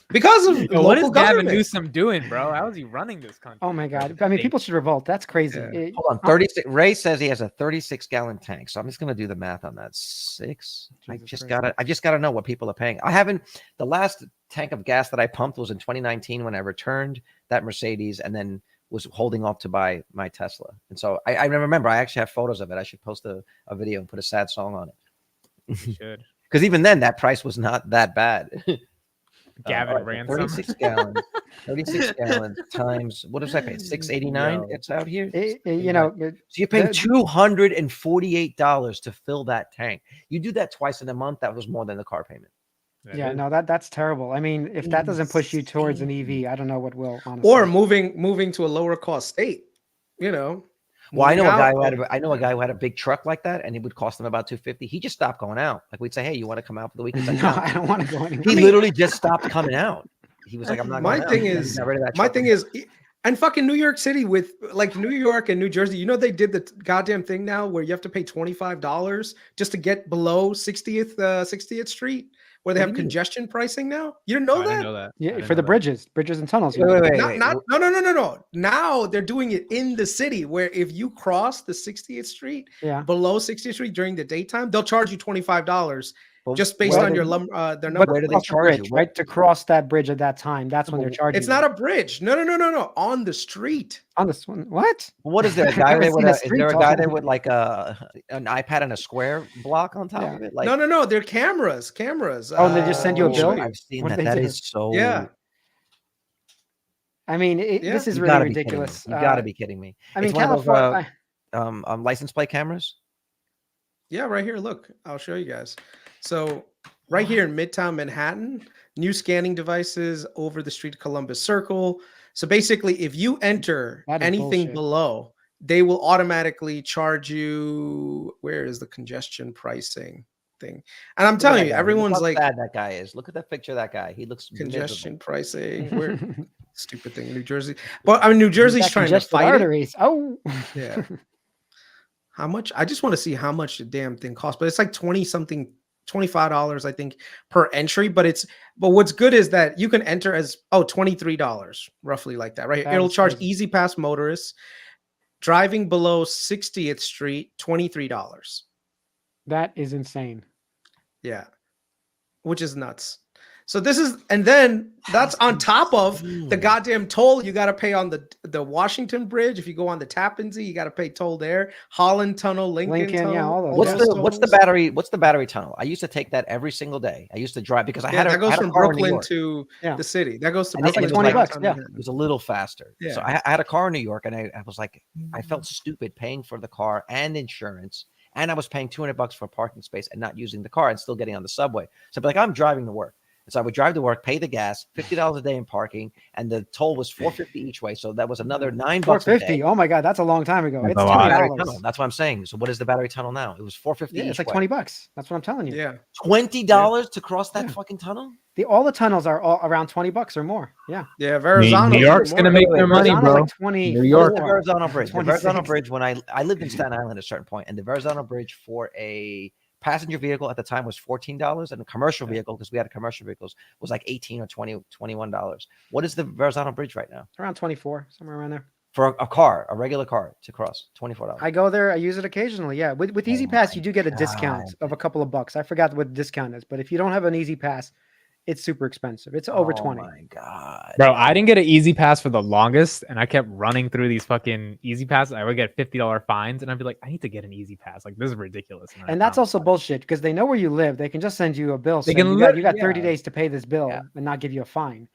because of what is Gavin Newsom doing, bro? How is he running this country? Oh my God! I mean, people should revolt. That's crazy. Yeah. Hold on, 36. Ray says he has a 36-gallon tank, so I'm just gonna do the math on that. 6. I just gotta know what people are paying. The last tank of gas that I pumped was in 2019 when I returned that Mercedes and then was holding off to buy my Tesla. And so I remember I actually have photos of it. I should post a video and put a sad song on it. You should. Because even then, that price was not that bad. Gavin Ransom. 36 gallons. 36 gallons times, what does that pay? $6.89. It's out here. So you're paying $248 to fill that tank. You do that twice in a month. That was more than the car payment. No, that's terrible. I mean, if that doesn't push you towards an EV, I don't know what will. Honestly. Or moving to a lower cost state. Well, I know a guy who had a big truck like that, and it would cost him about $250. He just stopped going out. Like we'd say, "Hey, you want to come out for the weekend?" Like, no, I don't want to go anywhere. He literally just stopped coming out. He was like, "I'm not." My thing is, and fucking New York City with like New York and New Jersey. They did the goddamn thing now where you have to pay $25 just to get below 60th Street. Where they have congestion pricing now? You didn't know that? I didn't know that. Yeah, for the bridges and tunnels. Wait. No. Now they're doing it in the city where if you cross the 60th Street below 60th Street during the daytime, they'll charge you $25. Well, just based where on do- your their But number. where do they across the charge bridge, you? right? To cross that bridge at that time, that's when they're charging. It's not a bridge. No. On the street. on this one. What? What is there? A I've guy never there seen with a is street there a toll. guy there with like an iPad and a square block on top Yeah. of it? Like No. They're cameras. Oh, and they just send you a I'll bill? show you. I've seen What that. do they That do? is so. Yeah. I mean, Yeah. this is You really gotta be kidding me. ridiculous. You gotta be kidding me. I mean, It's one of those, California. license plate cameras. Yeah, right here. Look, I'll show you guys. So right here in Midtown Manhattan, new scanning devices over the street Columbus Circle. So basically, if you enter That is anything bullshit. below, they will automatically charge you. Where is the congestion pricing thing? And I'm Look at telling that you, guy. Look everyone's how like sad that guy is. Look at that picture of that guy. He looks congestion miserable. pricing. Where stupid thing, New Jersey. But I mean, New Jersey's That trying to congested fight it. arteries. Oh, Yeah. How much? I just want to see how much the damn thing costs. But it's like 20 something, $25, I think, per entry. But what's good is that you can enter as $23, roughly like that, right? That It'll is charge crazy. Easy Pass motorists driving below 60th Street, $23. that is insane. Yeah. Which is nuts. So this is, and then that's on top of the goddamn toll you got to pay on the Washington Bridge. If you go on the Tappan Zee, you got to pay toll there. Holland Tunnel, Lincoln Tunnel. yeah, all those. What's the battery? What's the battery tunnel? I used to take that every single day. I used to drive because I Yeah, had that a, goes I had a from car in New Brooklyn York. to Yeah. the city. That goes to And it That's like was $20, downtown yeah. It was a little faster. So Yeah. I had a car in New York, and I was like, I felt stupid paying for the car and insurance, and I was paying $200 for a parking space and not using the car and still getting on the subway. So I'd be like, I'm driving to work. And so I would drive to work, pay the gas, $50 a day in parking, and the toll was $4.50 each way. So that was another $9 a $4.50. day. Oh my god, that's a long time ago. That's It's a lot. Battery $20. tunnel. That's what I'm saying. So what is the battery tunnel now? It was $4.50 Yeah, each it's like way. $20. That's what I'm telling you. Yeah. $20 to cross that Yeah. fucking tunnel? All the tunnels are all around $20 or more. Yeah. Yeah. Verrazano. New York's gonna make their money, Verrazano's bro. like 20. New York. The Verrazano Bridge. The 26. Verrazano Bridge, when I lived in Staten Island at a certain point, and the Verrazano Bridge for a passenger vehicle at the time was $14, and a commercial vehicle, because we had commercial vehicles, was like $18 or $21. What is the Verrazano Bridge right now? Around 24, somewhere around there. For a car, a regular car to cross, $24. I go there. I use it occasionally. Yeah. With Easy Oh Pass, my you do get a discount God. of a couple of bucks. I forgot what the discount is, but if you don't have an Easy Pass, it's super expensive. It's over 20. Oh my God. Bro, I didn't get an easy pass for the longest, and I kept running through these fucking easy passes. I would get $50 fines, and I'd be like, I need to get an easy pass. Like, this is ridiculous. And that's also bullshit because they know where you live. They can just send you a bill. They saying can you got 30 yeah. days to pay this bill Yeah. and not give you a fine.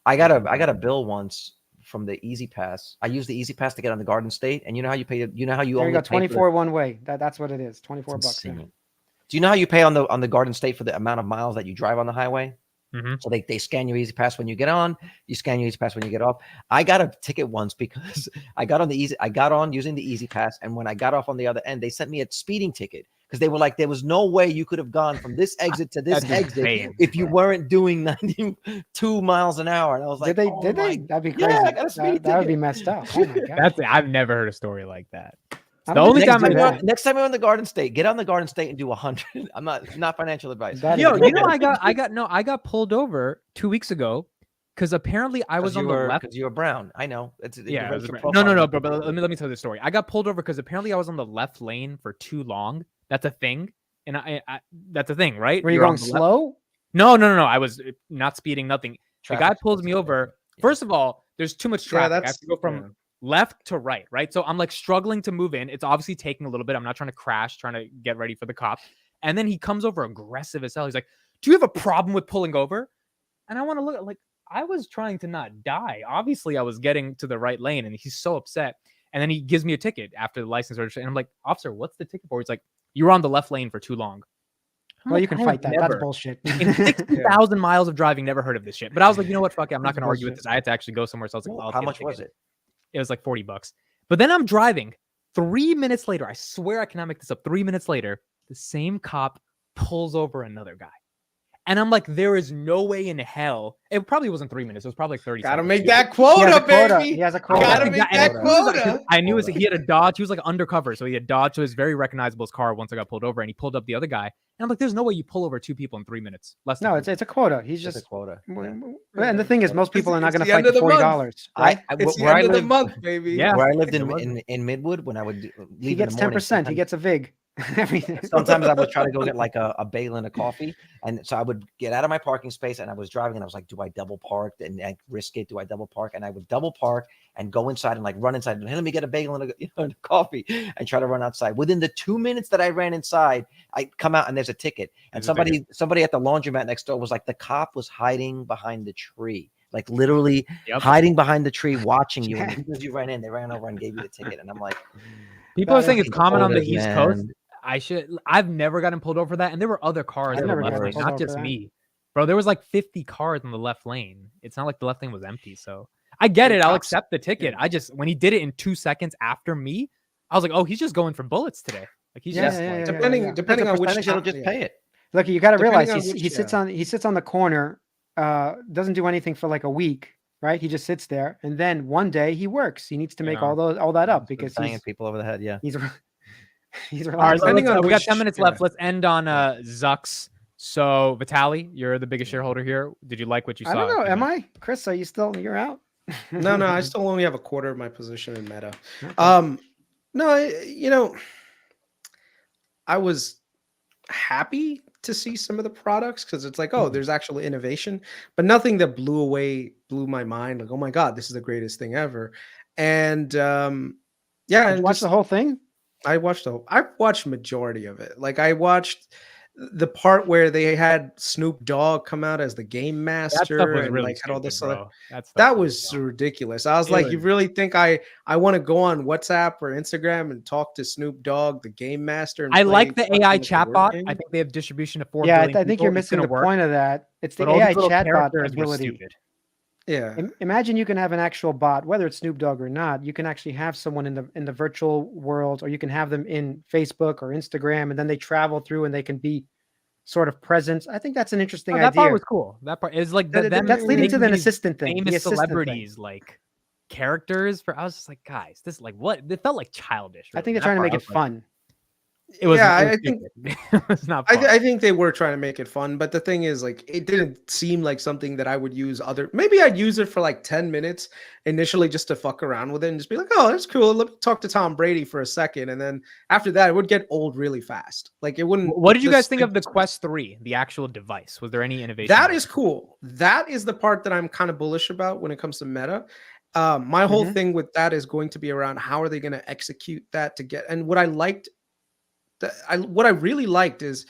I got a bill once from the Easy Pass. I used the Easy Pass to get on the Garden State, and you know how you pay. You know how you There only you go, pay for the- 24 one way. That's what it is. 24 It's bucks. Yeah. insane. Do you know how you pay on the Garden State for the amount of miles that you drive on the highway? Mhm. So they scan your Easy Pass when you get on, you scan your Easy Pass when you get off. I got a ticket once because I got on using the Easy Pass, and when I got off on the other end, they sent me a speeding ticket because they were like, there was no way you could have gone from this exit to this That's exit insane. if you weren't doing 92 miles an hour. And I was like, Did they? oh Did my they? That'd be yeah, crazy. I got a speeding That would be ticket. messed up. Oh my god. That's I've never heard a story like that. I The don't only think time they I do got that. Next time you're on the Garden State, get on the Garden State and do 100. I'm not financial advice. That is Yo, you know, crazy. I got pulled over 2 weeks ago because apparently I was on the left. because you were brown. I know. It's Yeah, it was racial no, profiling. bro. But let me tell you the story. I got pulled over because apparently I was on the left lane for too long. That's a thing, and I that's a thing, right? Were you You're going on the left- slow? No. I was not speeding. Nothing. The guy Traffic pulls me laws. over. Yeah. First of all, there's too much Yeah, traffic. I have that's to go from left to right, right? So I'm like struggling to move in. It's obviously taking a little bit. I'm not trying to crash, trying to get ready for the cop. And then he comes over aggressive as hell. He's like, "Do you have a problem with pulling over?" And I want to look like I was trying to not die. Obviously, I was getting to the right lane, and he's so upset. And then he gives me a ticket after the license registration. And I'm like, "Officer, what's the ticket for?" He's like, "You were on the left lane for too long." I'm Well, like, you can "I fight have that. That's never- bullshit. in 60,000 miles of driving, never heard of this shit. But I was like, you know what? Fuck it. I'm not That's going to argue with bullshit. this. I had to actually go somewhere. So I was like, Well, I'll how get a much was ticket. it? It was like $40. But then I'm driving 3 minutes later. I swear I cannot make this up. 3 minutes later, the same cop pulls over another guy. And I'm like, there is no way in hell. It probably wasn't 3 minutes. It was probably like 30 Gotta seconds. make that He has quota, a quota. baby. He has a I quota. Gotta got the make guy- that and as soon as quota. I knew he had a Dodge. He was like undercover. So he had Dodge. So it was very recognizable his car once I got pulled over. And he pulled up the other guy. And I'm like, there's no way you pull over two people in 3 minutes. Less than No, 3 it's a quota. He's Just a just. quota. And the thing is, most people are not It's going to the fight end the of the month. $40. Right? It's the Where I end of the lived, month, baby. Yeah. where I lived It was. in Midwood when I would leave He in gets the morning, 10%. He gets a VIG. Everything. Sometimes I would try to go get like a bagel and a coffee. And so I would get out of my parking space and I was driving and I was like, do I double park and risk it? Do I double park? And I would double park and go inside and like run inside and, hey, let me get a bagel and a coffee and try to run outside. Within the 2 minutes that I ran inside, I come out and there's a ticket. And somebody at the laundromat next door was like, the cop was hiding behind the tree. Like literally hiding behind the tree, watching you. And as soon as you ran in, they ran over and gave you the ticket. And I'm like, people are saying it's common on the East man. Coast. I've never gotten pulled over for that. And there were other cars I've on the never left gotten lane, pulled not over just for that. me. Bro, there was like 50 cars on the left lane. It's not like the left lane was empty. So I get it. I'll accept the ticket. I just, when he did it in 2 seconds after me, I was like, oh, he's just going for bullets today. Like he's just like, depending on which you'll just pay it. Look, you got to realize Depending on he which, sits on the corner, doesn't do anything for like a week, right? He just sits there, and then one day he works. He needs to make all that up because banging he's people over the head. Yeah, he's all right, relaxed. we got 10 minutes left. Let's end on ZUCKS. So VITALY, you're the biggest shareholder here. Did you like what you saw? I don't know. Am I, Chris? Are you still? You're out. No, I still only have a quarter of my position in Meta. Okay. No, I was happy to see some of the products because it's like, oh, there's actual innovation, but nothing that blew my mind. Like, oh my God, this is the greatest thing ever. And Did you watch the whole thing? I watched majority of it. Like I watched the part where they had Snoop Dogg come out as the game master and really like had all this stupid, stuff. That was ridiculous. I was like, you really think I want to go on WhatsApp or Instagram and talk to Snoop Dogg, the game master? And I like the AI the chatbot. game? I think they have distribution to 4 Yeah, billion I think you're people. missing the work. point of that. It's the But all these AI little chatbot characters were ability. stupid. Yeah. Imagine you can have an actual bot, whether it's Snoop Dogg or not. You can actually have someone in the virtual world, or you can have them in Facebook or Instagram, and then they travel through and they can be sort of present. I think that's an interesting idea. That part was cool. That part is like that's leading to the assistant thing. Famous the assistant celebrities thing. like characters. I was just like, guys, this is like what? It felt like childish. I think they're trying to make it fun. It was. Yeah, I think it was not. Fun. I think they were trying to make it fun, but the thing is, like, it didn't seem like something that I would use. Maybe I'd use it for like 10 minutes initially just to fuck around with it and just be like, oh, that's cool. Let me talk to Tom Brady for a second, and then after that, it would get old really fast. Like it wouldn't. What did you guys think of the Quest 3, the actual device? Was there any innovation? That is cool. That is the part that I'm kind of bullish about when it comes to Meta. My whole thing with that is going to be around how are they going to execute that to get. And what I liked. What I really liked is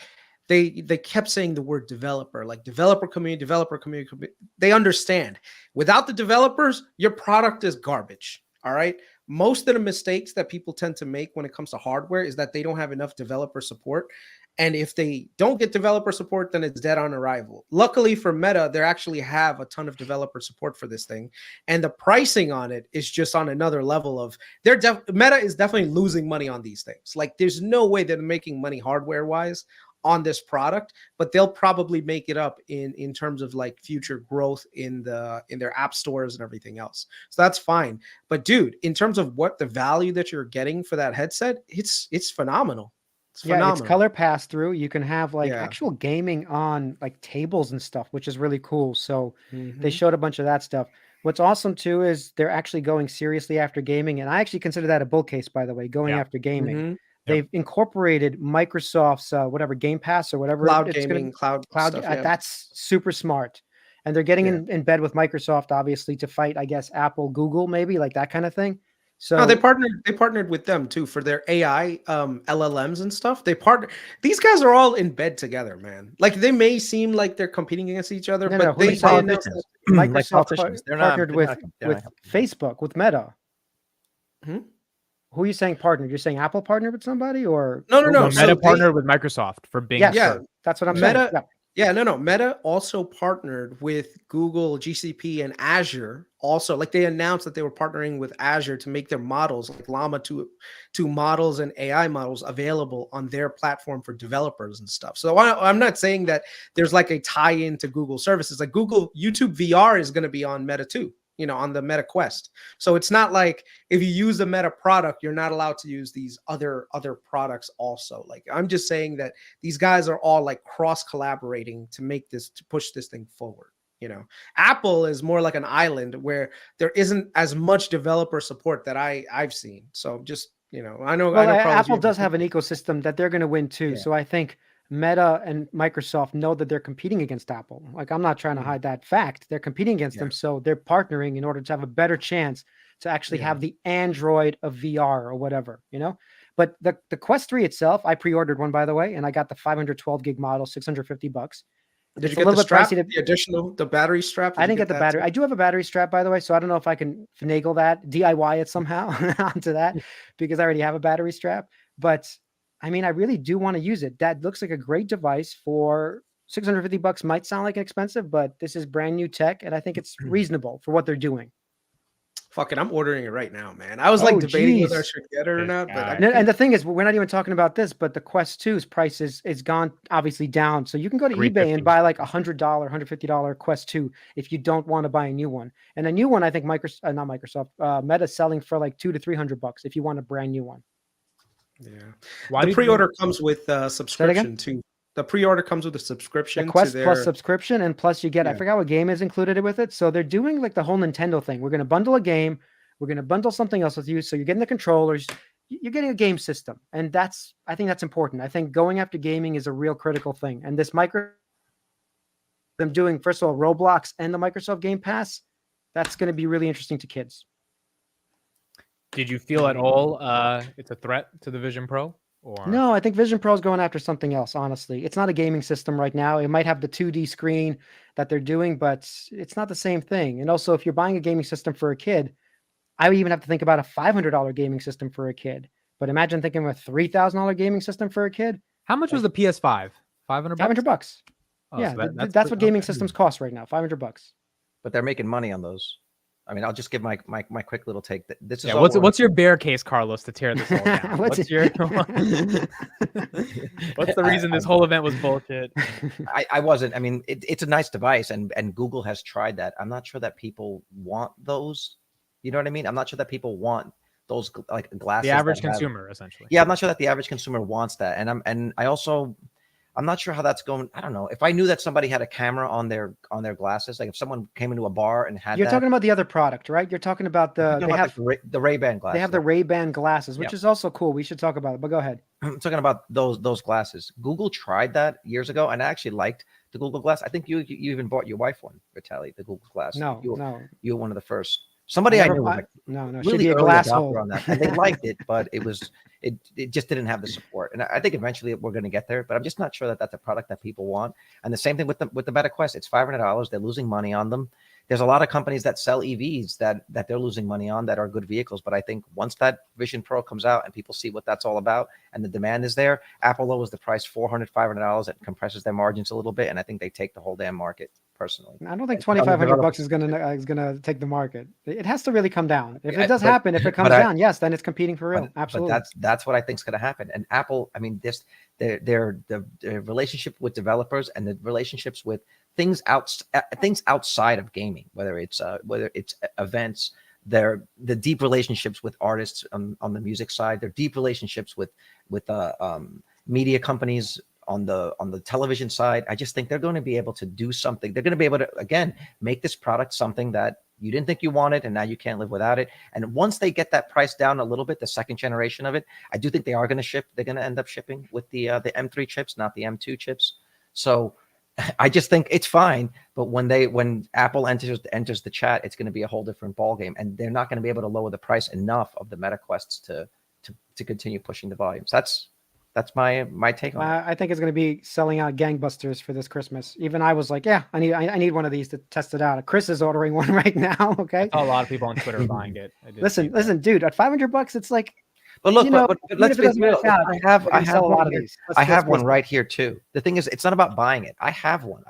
they kept saying the word developer, like developer community. They understand without the developers, your product is garbage. All right. Most of the mistakes that people tend to make when it comes to hardware is that they don't have enough developer support. And if they don't get developer support, then it's dead on arrival. Luckily for Meta, they actually have a ton of developer support for this thing. And the pricing on it is just on another level of Meta is definitely losing money on these things. Like there's no way they're making money hardware wise on this product, but they'll probably make it up in terms of like future growth in their app stores and everything else. So that's fine. But dude, in terms of what the value that you're getting for that headset, it's phenomenal. It's phenomenal. It's color pass through. You can have like actual gaming on like tables and stuff, which is really cool. So they showed a bunch of that stuff. What's awesome too is they're actually going seriously after gaming, and I actually consider that a bull case, by the way, going after gaming. They've incorporated Microsoft's whatever Game Pass or whatever cloud gaming, cloud stuff, that's super smart. And they're getting in bed with Microsoft, obviously, to fight, I guess, Apple, Google, maybe like that kind of thing. So they partnered with them too for their AI LLMs and stuff. These guys are all in bed together, man. Like they may seem like they're competing against each other, but they Microsoft partnered with Facebook, with Meta. Who are you saying partnered? You're saying Apple partnered with somebody, or no? Meta partnered with Microsoft for Bing. Yeah, that's what I'm saying. No. Meta also partnered with Google, GCP, and Azure. Also, like they announced that they were partnering with Azure to make their models, like Llama 2 models and AI models, available on their platform for developers and stuff. So I'm not saying that there's like a tie-in to Google services. Like Google YouTube VR is going to be on Meta too, on the Meta Quest. So it's not like if you use the Meta product, you're not allowed to use these other products also. Like I'm just saying that these guys are all like cross collaborating to push this thing forward. Apple is more like an island where there isn't as much developer support that I've seen. So just You know, I know. Well, I know. Carlos, Apple you does have an ecosystem that they're going to win too. Yeah. So I think Meta and Microsoft know that they're competing against Apple. Like, I'm not trying to hide that fact. They're competing against them, so they're partnering in order to have a better chance to actually have the Android of VR or whatever, you know. But the Quest 3 itself, I pre-ordered one, by the way, and I got the 512 gig model, $650. Did It's you a get the little bit strap? pricey. The additional, the battery strap? I didn't get the battery. I do have a battery strap, by the way, so I don't know if I can finagle that, DIY it somehow onto that, because I already have a battery strap. But I mean, I really do want to use it. That looks like a great device for $650. Might sound like expensive, but this is brand new tech, and I think it's reasonable for what they're doing. Fuck it, I'm ordering it right now, man. I was like debating whether I should get it or This not, but guy. And the thing is, we're not even talking about this, but the Quest 2's price is gone obviously down. So you can go to eBay and $350. buy like $100, $150 Quest 2 if you don't want to buy a new one. And a new one, I think Meta's selling for like $200 to $300 if you want a brand new one. yeah. Why The pre-order comes with subscription too. The pre-order comes with a subscription. The Quest to their... Plus subscription, and plus you get, I forgot what game is included with it. So they're doing like the whole Nintendo thing. We're going to bundle a game. We're going to bundle something else with you. So you're getting the controllers, you're getting a game system. And I think that's important. I think going after gaming is a real critical thing. And this them doing, first of all, Roblox and the Microsoft Game Pass, that's going to be really interesting to kids. Did you feel at all it's a threat to the Vision Pro? Or No, I think Vision Pro is going after something else, honestly. It's not a gaming system right now. It might have the 2D screen that they're doing, but it's not the same thing. And also, if you're buying a gaming system for a kid, I would even have to think about a $500 gaming system for a kid. But imagine thinking of a $3,000 gaming system for a kid. How much was the PS5? $500? $500. Oh, Yeah, so that's what gaming systems cost right now. $500. But they're making money on those. I mean, I'll just give my quick little take. This is what's your bear case, Carlos, to tear this all down? what's the reason this whole event was bullshit? I wasn't. I mean, it's a nice device, and Google has tried that. I'm not sure that people want those. You know what I mean? I'm not sure that people want those like glasses. The average consumer, essentially. Yeah, I'm not sure that the average consumer wants that, and I'm not sure how that's going. I don't know. If I knew that somebody had a camera on their glasses, like if someone came into a bar and had, you're talking about the other product, right? You're talking about the Ray-Ban glasses. They have the Ray-Ban glasses, which is also cool. We should talk about it, but go ahead. I'm talking about those glasses. Google tried that years ago, and I actually liked the Google Glass. I think you even bought your wife one, Vitaly, the Google Glass. No, you were one of the first. Somebody I knew was no, really be a early glass adopter hole on that, and they liked it, but it just didn't have the support. And I think eventually we're going to get there, but I'm just not sure that that's a product that people want. And the same thing with the Meta Quest. It's $500. They're losing money on them. There's a lot of companies that sell EVs that they're losing money on that are good vehicles. But I think once that Vision Pro comes out and people see what that's all about and the demand is there, Apple lowers the price $400, $500. It compresses their margins a little bit, and I think they take the whole damn market. Personally, I don't think $2,500 is gonna take the market. It has to really come down. If it does happen, if it comes down, yes, then it's competing for real. Absolutely. But that's what I think is going to happen. And Apple, I mean, their relationship with developers and the relationships with things outside of gaming, whether it's events, the deep relationships with artists on the music side, their deep relationships with media companies on the television side. I just think they're going to be able to do something. They're going to be able to, again, make this product something that you didn't think you wanted, and now you can't live without it. And once they get that price down a little bit, the second generation of it, I do think they are going to ship. They're going to end up shipping with the M3 chips, not the M2 chips. So I just think it's fine. But when Apple enters the chat, it's going to be a whole different ballgame, and they're not going to be able to lower the price enough of the Meta Quests to continue pushing the volumes. That's my take on it. I think it's going to be selling out gangbusters for this Christmas. Even I was like, yeah, I need one of these to test it out. Chris is ordering one right now. Okay. A lot of people on Twitter are buying it. Listen, dude, at $500, it's like, but look, but let's be real. I have a lot of these. I have one right here too. The thing is, it's not about buying it. I have one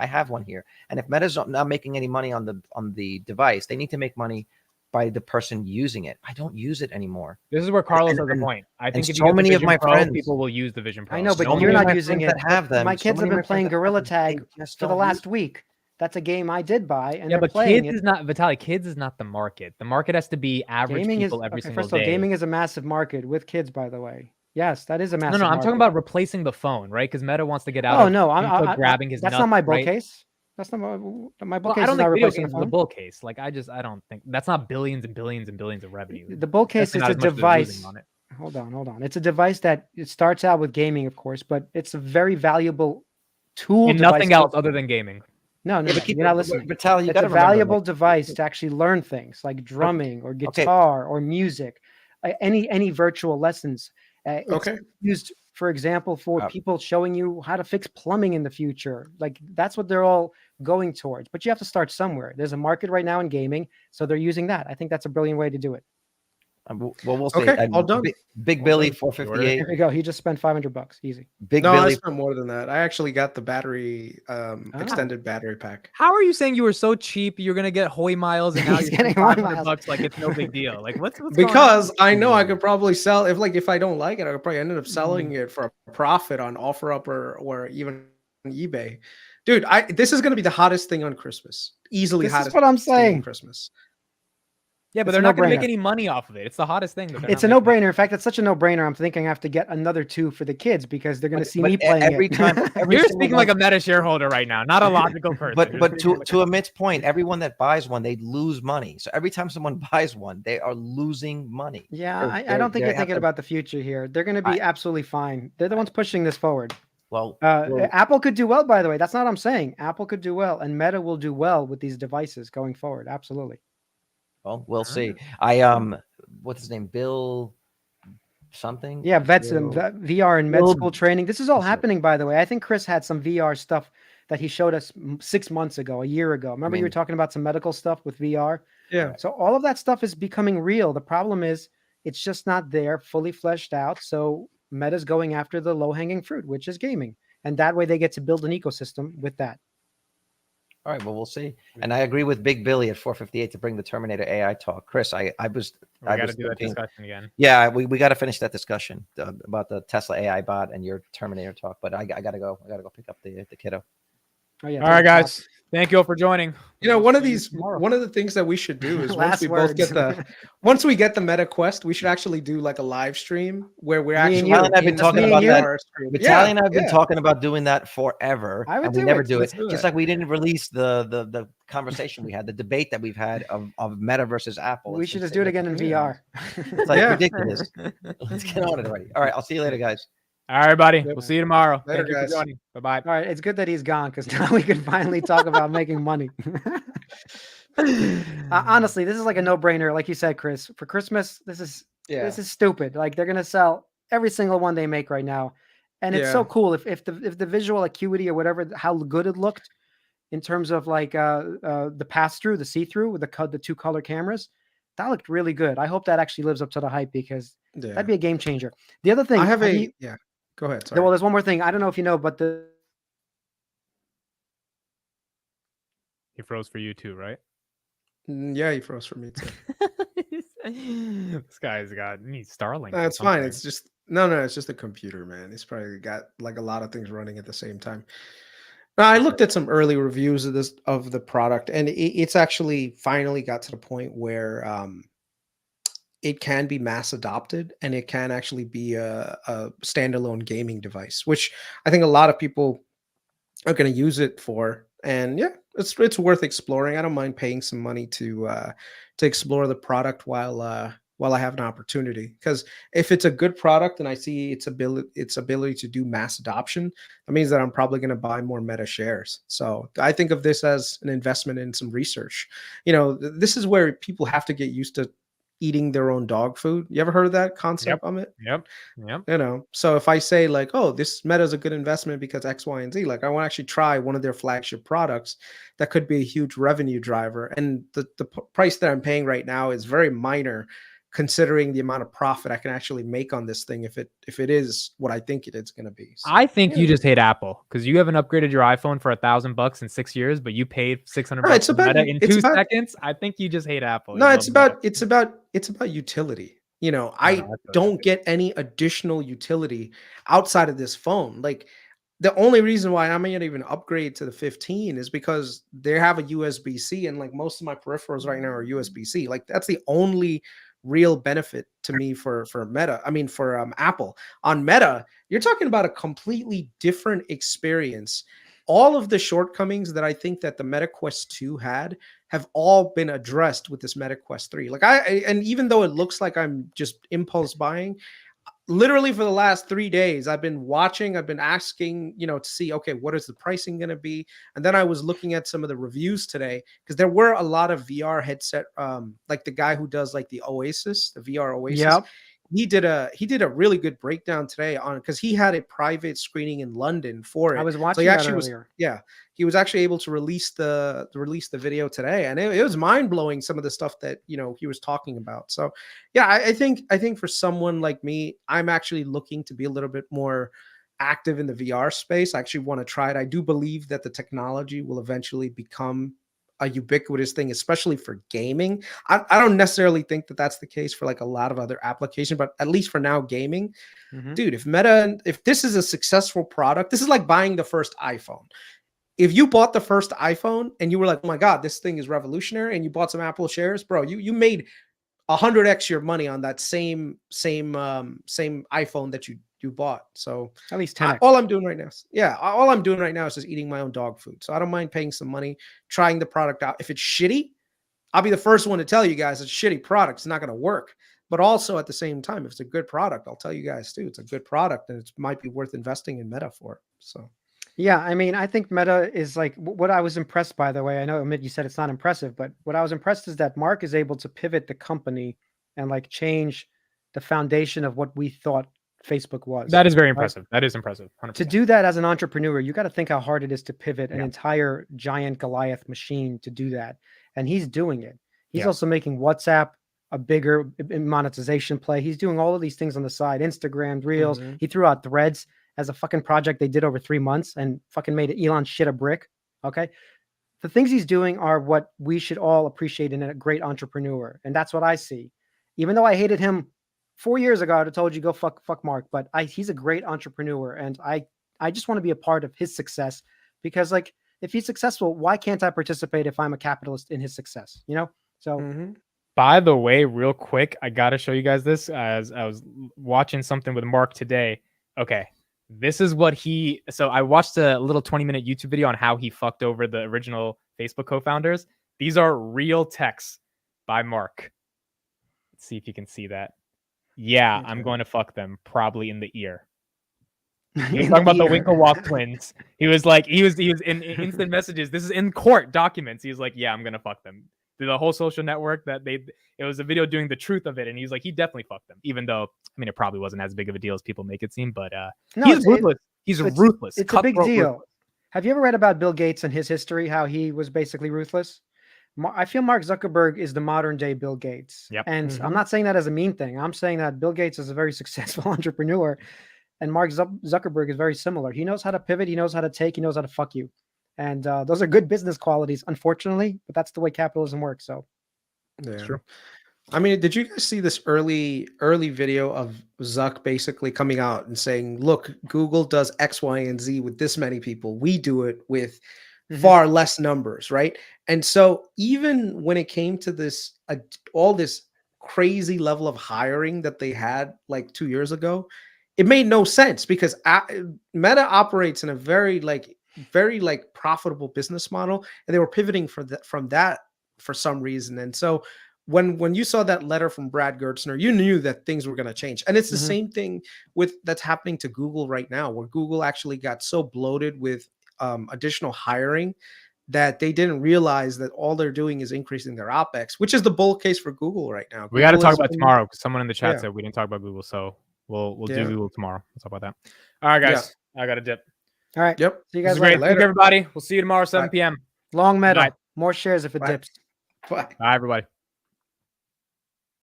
here. And if Meta's not making any money on the device, they need to make money by the person using it. I don't use it anymore. This is where Carlos has a point. I think if so many of my friends, people will use the Vision Pro. I know, but you're not using it. Have them. My kids have been playing Gorilla Tag for the last week. That's a game I did buy, and they're playing it. Vitaly, kids is not the market. The market has to be average people every single day. First of all, gaming is a massive market with kids, by the way. Yes, that is a massive market. I'm talking about replacing the phone, right? Because Meta wants to get out I'm grabbing his That's nuts, not my bull right? case. That's not my bull case. I don't think video games is the bull case. Like I don't think that's not billions and billions and billions of revenue. The bull case is a device. hold on. It's a device that it starts out with gaming, of course, but it's a very valuable tool. And device nothing else other than gaming. No, Yeah, but you're not listening. Vitaly, you It's got a to remember, valuable like, device to actually learn things like drumming or Okay. guitar or music, any virtual lessons. It's Okay. used, for example, for people showing you how to fix plumbing in the future. Like that's what they're all going towards. But you have to start somewhere. There's a market right now in gaming, so they're using that. I think that's a brilliant way to do it. well, we'll see. Okay, all done. Big Billy, 458. Here we go. He just spent $500. Easy. Big No, I Billy. spent more than that. I actually got the battery, extended battery pack. How are you saying you were so cheap? You're gonna get Hoy miles, and now He's you're getting getting Hoy $500 miles. like it's no big deal. Like what's going on? Because I know I could probably sell if I don't like it, I could probably end up selling it for a profit on OfferUp or even on eBay. Dude, this is gonna be the hottest thing on Christmas. Easily This is hottest what I'm thing on saying. Christmas. Yeah, but It's they're a not gonna make no-brainer. any money off of it. It's the hottest thing. It's a no-brainer. In fact, it's such a no-brainer. I'm thinking I have to get another 2 for the kids because they're going to see me playing every it. time. Every You're single speaking one- like a Meta shareholder right now, not a logical person. But You're speaking like to Amit's point, everyone that buys one, they lose money. So every time someone buys one, they are losing money. Yeah, I They're- don't think they you're have thinking to- about the future here. They're going to be absolutely fine. They're the ones pushing this forward. Well, Apple could do well, by the way. That's not what I'm saying. Apple could do well, and Meta will do well with these devices going forward. Absolutely. well, we'll see. What's his name? Bill something? Yeah, vets and VR and med Bill- school training. This is all That's it. happening, by the way. I think Chris had some VR stuff that he showed us 6 months ago, a year ago. Remember you were talking about some medical stuff with VR? Yeah. So all of that stuff is becoming real. The problem is it's just not there, fully fleshed out. So Meta's going after the low-hanging fruit, which is gaming. And that way they get to build an ecosystem with that. All right, well, we'll see. And I agree with Big Billy at 458 to bring the Terminator AI talk. Chris, I was we got to was do that thinking- discussion again. Yeah, we got to finish that discussion about the Tesla AI bot and your Terminator talk. But I got to go. I got to go pick up the kiddo. Oh, yeah, All right, guys. Thank you all for joining. You know, one of See you these, tomorrow. one of the things that we should do is once Last we both get words. once we get the Meta Quest, we should actually do like a live stream where we're Me and actually. you. Vitaly and I've been in talking me about and you. that. VR stream. Vitaly and I've been yeah. talking about doing that forever, I would and we do never it. do Let's it. do Just it. like we didn't release the conversation we had, the debate that we've had of Meta versus Apple. We It's should just do it again in VR. It's like Yeah. ridiculous. Let's get on it already. All right, I'll see you later, guys. All right, buddy. Yep. We'll see you tomorrow. Later, Thank you guys. for joining. Bye-bye. All right, it's good that he's gone because now we can finally talk about making money. Honestly, this is like a no-brainer, like you said, Chris. For Christmas, this is stupid. Like they're gonna sell every single one they make right now, and it's so Yeah. cool if the visual acuity or whatever, how good it looked in terms of like the pass-through, the see-through with the 2 color cameras. That looked really good. I hope that actually lives up to the hype because Yeah. that'd be a game changer. The other thing I have you- yeah. Go ahead. Sorry. well, there's one more thing. I don't know if you know, but He froze for you too, right? Yeah, he froze for me too. This guy's got needs Starlink. or That's fine. something. It's just it's just a computer, man. He's probably got like a lot of things running at the same time. Now, I looked at some early reviews of the product, and it's actually finally got to the point where it can be mass adopted, and it can actually be a standalone gaming device, which I think a lot of people are going to use it for. And yeah, it's worth exploring. I don't mind paying some money to explore the product while I have an opportunity. Because if it's a good product and I see its ability to do mass adoption, that means that I'm probably going to buy more Meta shares. So I think of this as an investment in some research. You know, this is where people have to get used to eating their own dog food. You ever heard of that concept, Amit? Yep. You know, so if I say like, oh, this Meta is a good investment because X, Y, and Z, like I want to actually try one of their flagship products that could be a huge revenue driver. And the price that I'm paying right now is very minor considering the amount of profit I can actually make on this thing if it is what I think it is going to be. So, I think you just hate Apple because you haven't upgraded your iPhone for $1,000 in 6 years, but you paid $600 No, it's for about- Meta in it's 2 about- seconds. I think you just hate Apple. no, You it's love Meta. about utility. You know, I that's what I don't think. get any additional utility outside of this phone. Like the only reason why I'm gonna even upgrade to the 15 is because they have a USB-C, and like most of my peripherals right now are USB-C. Like that's the only real benefit to me for Meta. I mean, for Apple. On Meta, you're talking about a completely different experience. All of the shortcomings that I think that the Meta Quest 2 had have all been addressed with this Meta Quest 3. Like and even though it looks like I'm just impulse buying, literally for the last 3 days, I've been watching, I've been asking, to see, okay, what is the pricing going to be? And then I was looking at some of the reviews today because there were a lot of VR headset, like the guy who does like the Oasis, the VR Oasis. Yep. He did a really good breakdown today on, because he had a private screening in London for it. I was So watching he that actually earlier. he was actually able to release the video today, and it was mind blowing, some of the stuff that he was talking about. So yeah, I think for someone like me, I'm actually looking to be a little bit more active in the VR space. I actually want to try it. I do believe that the technology will eventually become a ubiquitous thing, especially for gaming. I don't necessarily think that that's the case for like a lot of other applications, but at least for now, gaming, dude, if this is a successful product, this is like buying the first iPhone. If you bought the first iPhone and you were like, oh my God, this thing is revolutionary, and you bought some Apple shares, bro, you made 100x your money on that same iPhone that you bought. So At least 10x. all I'm doing right now is just eating my own dog food. So I don't mind paying some money, trying the product out. If it's shitty, I'll be the first one to tell you guys it's a shitty product. It's not going to work. But also at the same time, if it's a good product, I'll tell you guys too, it's a good product and it might be worth investing in Meta for. So Yeah, I mean, I think Meta is like what I was impressed by. The way, I know, Amit, you said it's not impressive, but what I was impressed is that Mark is able to pivot the company and like change the foundation of what we thought Facebook was. That is very impressive. That is impressive. 100%. To do that as an entrepreneur, you got to think how hard it is to pivot an Yeah. entire giant Goliath machine to do that. And he's doing it. He's Yeah. also making WhatsApp a bigger monetization play. He's doing all of these things on the side, Instagram, Reels. Mhm. He threw out Threads as a fucking project they did over 3 months and fucking made Elon shit a brick. Okay. The things he's doing are what we should all appreciate in a great entrepreneur. And that's what I see. Even though I hated him 4 years ago, I'd have told you go fuck Mark, but he's a great entrepreneur, and I just want to be a part of his success, because like if he's successful, why can't I participate if I'm a capitalist in his success? So By the way, real quick, I gotta show you guys this as I was watching something with Mark today. Okay, this is what so I watched a little 20-minute YouTube video on how he fucked over the original Facebook co-founders. These are real texts by Mark. Let's see if you can see that. Yeah, Okay. I'm going to fuck them, probably in the ear. He was talking about the Winklevoss twins. He was in instant messages. This is in court documents. He was like, yeah, I'm going to fuck them. The whole social network it was a video doing the truth of it. And he's like, he definitely fucked them, even though, I mean, it probably wasn't as big of a deal as people make it seem, but he's ruthless. He's ruthless. It's a big deal. Ruthless. Have you ever read about Bill Gates and his history, how he was basically ruthless? I feel Mark Zuckerberg is the modern day Bill Gates. Yep. And I'm not saying that as a mean thing. I'm saying that Bill Gates is a very successful entrepreneur, and Mark Zuckerberg is very similar. He knows how to pivot. He knows how to take. He knows how to fuck you. And those are good business qualities, unfortunately, but that's the way capitalism works. So yeah, true. I mean, did you guys see this early video of Zuck basically coming out and saying, look, Google does X, Y, and Z with this many people. We do it with far less numbers, right? And so even when it came to this, all this crazy level of hiring that they had like 2 years ago, it made no sense, because Meta operates in a very profitable business model, and they were pivoting from that for some reason. And so when you saw that letter from Brad Gerstner, you knew that things were going to change. And it's the same thing that's happening to Google right now, where Google actually got so bloated with additional hiring that they didn't realize that all they're doing is increasing their OpEx, which is the bull case for Google right now. We got to talk about tomorrow, because someone in the chat said we didn't talk about Google. So we'll do Google tomorrow. We'll talk about that. All right, guys. I got to dip. all right. Yep. See you guys Great. later. Thank you, everybody. We'll see you tomorrow, 7 p.m. Long Meta. Bye. More shares if it Bye. dips. Bye. Bye, everybody.